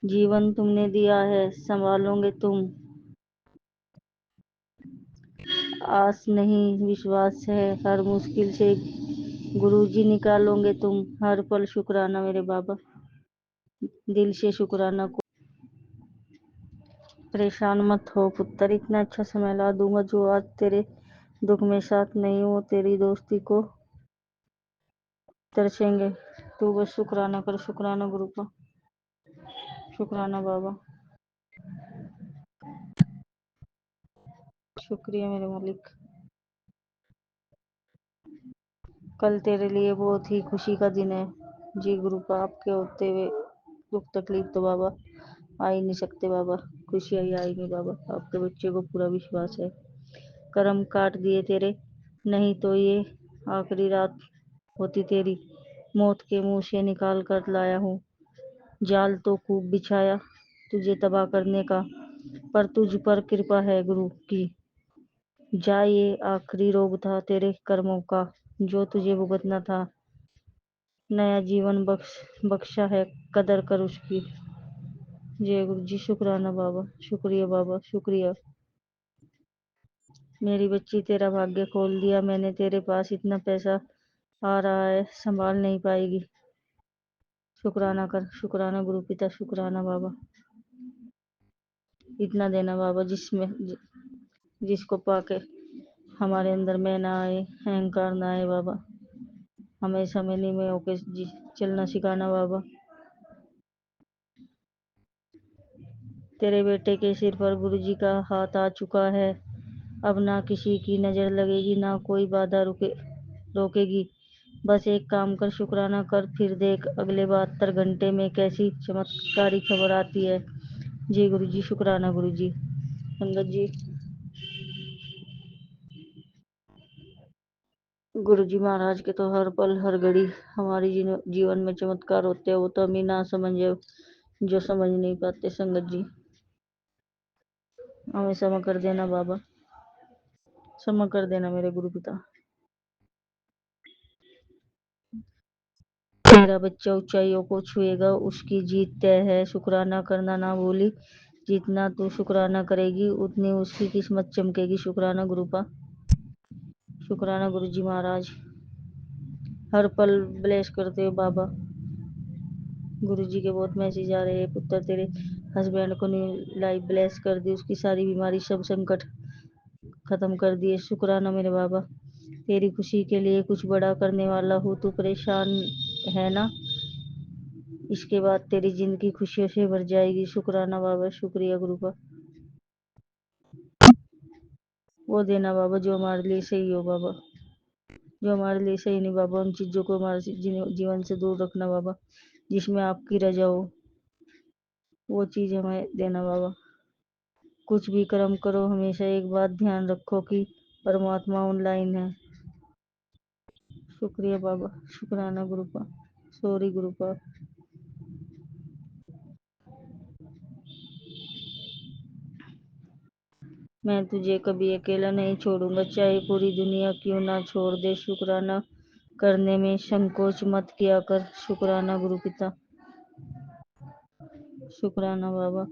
Speaker 4: जीवन तुमने दिया है, संभालोगे तुम। आस नहीं विश्वास है, हर मुश्किल से गुरुजी निकालोगे तुम, हर पल शुक्राना मेरे बाबा, दिल से शुक्राना को। परेशान मत हो पुत्र, इतना अच्छा समय ला दूंगा जो आज तेरे दुख में साथ नहीं हो, तेरी दोस्ती को तरसेंगे। तू बस शुक्राना कर, शुक्राना गुरु का, शुक्राना बाबा, शुक्रिया मेरे मालिक। कल तेरे लिए बहुत ही खुशी का दिन है। जी गुरु का, आपके होते हुए दुख तकलीफ तो बाबा आ ही नहीं सकते बाबा, खुशियाँ ही आएंगी बाबा, आपके बच्चे को पूरा विश्वास है। कर्म काट दिए तेरे, नहीं तो ये आखिरी रात होती तेरी, मौत के मुंह से निकाल कर लाया हूँ। जाल तो खूब बिछाया तुझे तबाह करने का, पर तुझ पर कृपा है गुरु की। जा, ये आखिरी रोग था तेरे कर्मों का, जो तुझे भुगतना था। नया जीवन बख्शा है, कदर कर उसकी। जय गुरु जी, शुक्राना बाबा, शुक्रिया बाबा, शुक्रिया। मेरी बच्ची, तेरा भाग्य खोल दिया मैंने, तेरे पास इतना पैसा आ रहा है संभाल नहीं पाएगी। शुक्राना कर, शुक्राना गुरु पिता, शुक्राना बाबा। इतना देना बाबा जिसको पाके हमारे अंदर मैं ना आए, अहंकार ना आए बाबा। हमेशा मैंने में होके चलना सिखाना बाबा। तेरे बेटे के सिर पर गुरुजी का हाथ आ चुका है, अब ना किसी की नजर लगेगी, ना कोई बाधा रोकेगी। बस एक काम कर, शुक्राना कर, फिर देख अगले 72 घंटे में कैसी चमत्कारी खबर आती है। जी गुरु जी, शुक्राना गुरु जी। संगत जी, गुरु जी महाराज के तो हर पल हर घड़ी हमारी जीवन में चमत्कार होते हैं, वो तो हम ही ना समझे, जो समझ नहीं पाते। संगत जी, हमें क्षमा कर देना बाबा, क्षमा कर देना मेरे गुरु पिता। मेरा बच्चा ऊंचाइयों को छुएगा, उसकी जीत तय है। शुक्राना करना ना भूली, जितना तू शुक्राना करेगी उतनी उसकी किस्मत चमकेगी। शुक्राना गुरु का, शुक्राना गुरु जी महाराज, हर पल ब्लेस करते हो बाबा। गुरु जी के बहुत मैसेज आ रहे हैं, पुत्र तेरे हस्बैंड को न्यू लाइफ ब्लेस कर दी, उसकी सारी बीमारी सब संकट खत्म कर दिए। शुक्राना मेरे बाबा, तेरी खुशी के लिए कुछ बड़ा करने वाला हूँ, तू परेशान है ना, इसके बाद तेरी जिंदगी खुशियों से भर जाएगी। शुक्राना बाबा, शुक्रिया गुरु का। वो देना बाबा जो हमारे लिए सही हो बाबा, जो हमारे लिए सही नहीं बाबा, उन चीजों को हमारे जीवन से दूर रखना बाबा, जिसमें आपकी रजा हो वो चीज हमें देना बाबा। कुछ भी कर्म करो, हमेशा एक बात ध्यान रखो कि परमात्मा ऑनलाइन है। शुक्रिया बाबा, शुक्राना गुरु का, सॉरी गुरु का। मैं तुझे कभी अकेला नहीं छोड़ूंगा, चाहे पूरी दुनिया क्यों ना छोड़ दे। शुक्राना करने में संकोच मत किया कर। शुक्राना गुरु पिता, शुक्राना बाबा।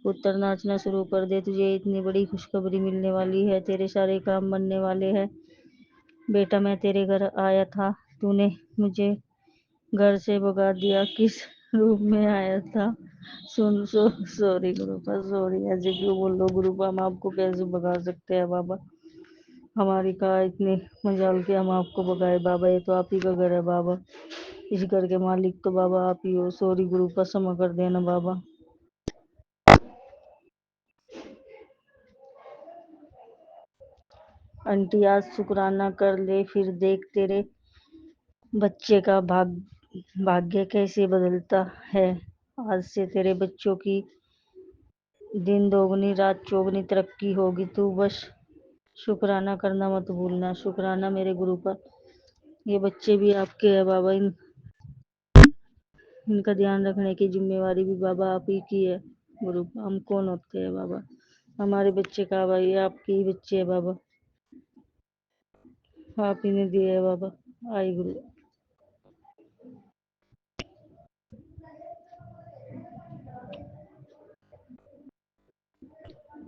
Speaker 4: पुत्र नाचना शुरू कर दे, तुझे इतनी बड़ी खुशखबरी मिलने वाली है, तेरे सारे काम बनने वाले हैं। बेटा, मैं तेरे घर आया था, तूने मुझे घर से भगा दिया, किस रूप में आया था? सुन सॉरी गुरुपा, सॉरी, ऐसे क्यों बोल रहे हो गुरुपा, हम आपको कैसे भगा सकते हैं बाबा, हमारी कहा इतनी मजाल के हम आपको भगाए बाबा, ये तो आप ही का घर है बाबा, इस घर के मालिक तो बाबा आप ही हो। सॉरी गुरुपा, क्षमा कर देना बाबा। आंटी, आज शुक्राना कर ले, फिर देख तेरे बच्चे का भाग्य कैसे बदलता है। आज से तेरे बच्चों की दिन दोगुनी रात चौगुनी तरक्की होगी, तू बस शुक्राना करना मत भूलना। शुक्राना मेरे गुरु पर, ये बच्चे भी आपके हैं बाबा, इनका ध्यान रखने की जिम्मेवारी भी बाबा आप ही की है। गुरु, हम कौन होते हैं बाबा, हमारे बच्चे का भाई आपके ही बच्चे है बाबा, आप ही ने दिए है बाबा। आई गुरु,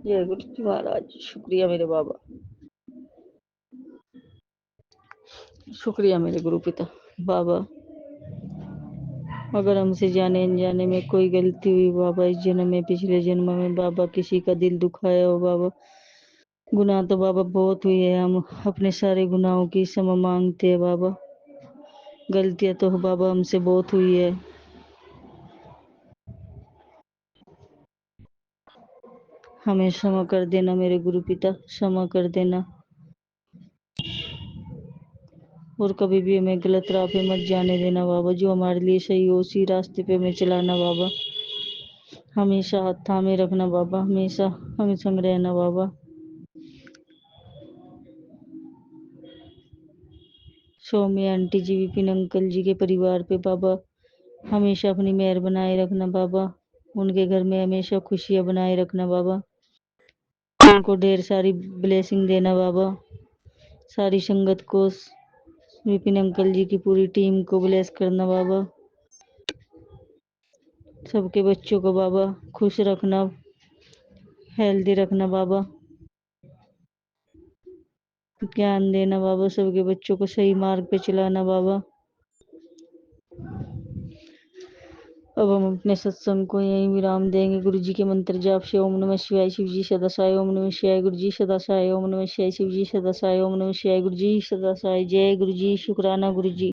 Speaker 4: जय गुरु जी महाराज, शुक्रिया मेरे बाबा। शुक्रिया मेरे गुरु पिता बाबा। अगर हमसे जाने अनजाने में कोई गलती हुई बाबा, इस जन्म में पिछले जन्म में बाबा, किसी का दिल दुखाया हो बाबा, गुनाह तो बाबा बहुत हुई है, हम अपने सारे गुनाहों की क्षमा मांगते हैं बाबा। गलतियां तो बाबा हमसे बहुत हुई है, हमें क्षमा कर देना मेरे गुरु पिता, क्षमा कर देना। और कभी भी हमें गलत राह पे मत जाने देना बाबा, जो हमारे लिए सही हो उसी रास्ते पे हमें चलाना बाबा। हमेशा हाथ थामे रखना बाबा, हमेशा हमें संग रहना बाबा। सौम्य आंटी जी, विपिन अंकल जी के परिवार पे बाबा हमेशा अपनी मेहर बनाए रखना बाबा, उनके घर में हमेशा खुशियां बनाए रखना बाबा, उनको ढेर सारी ब्लेसिंग देना बाबा। सारी संगत को, विपिन अंकल जी की पूरी टीम को ब्लेस करना बाबा। सबके बच्चों को बाबा खुश रखना, हेल्दी रखना बाबा, ज्ञान देना बाबा, सबके बच्चों को सही मार्ग पे चलाना बाबा। अब हम अपने सत्संग को यहीं विराम देंगे गुरु जी के मंत्र जाप से। ओम नमः शिवाय, शिव जी सदा सहाय। ओम नमः शिवाय, गुरु जी सदा सहाय। ओम नमः शिवाय, शिव जी सदा सहाय। ओम नमः शिवाय, गुरु जी सदा सहाय। जय गुरु जी, शुक्राना गुरु जी।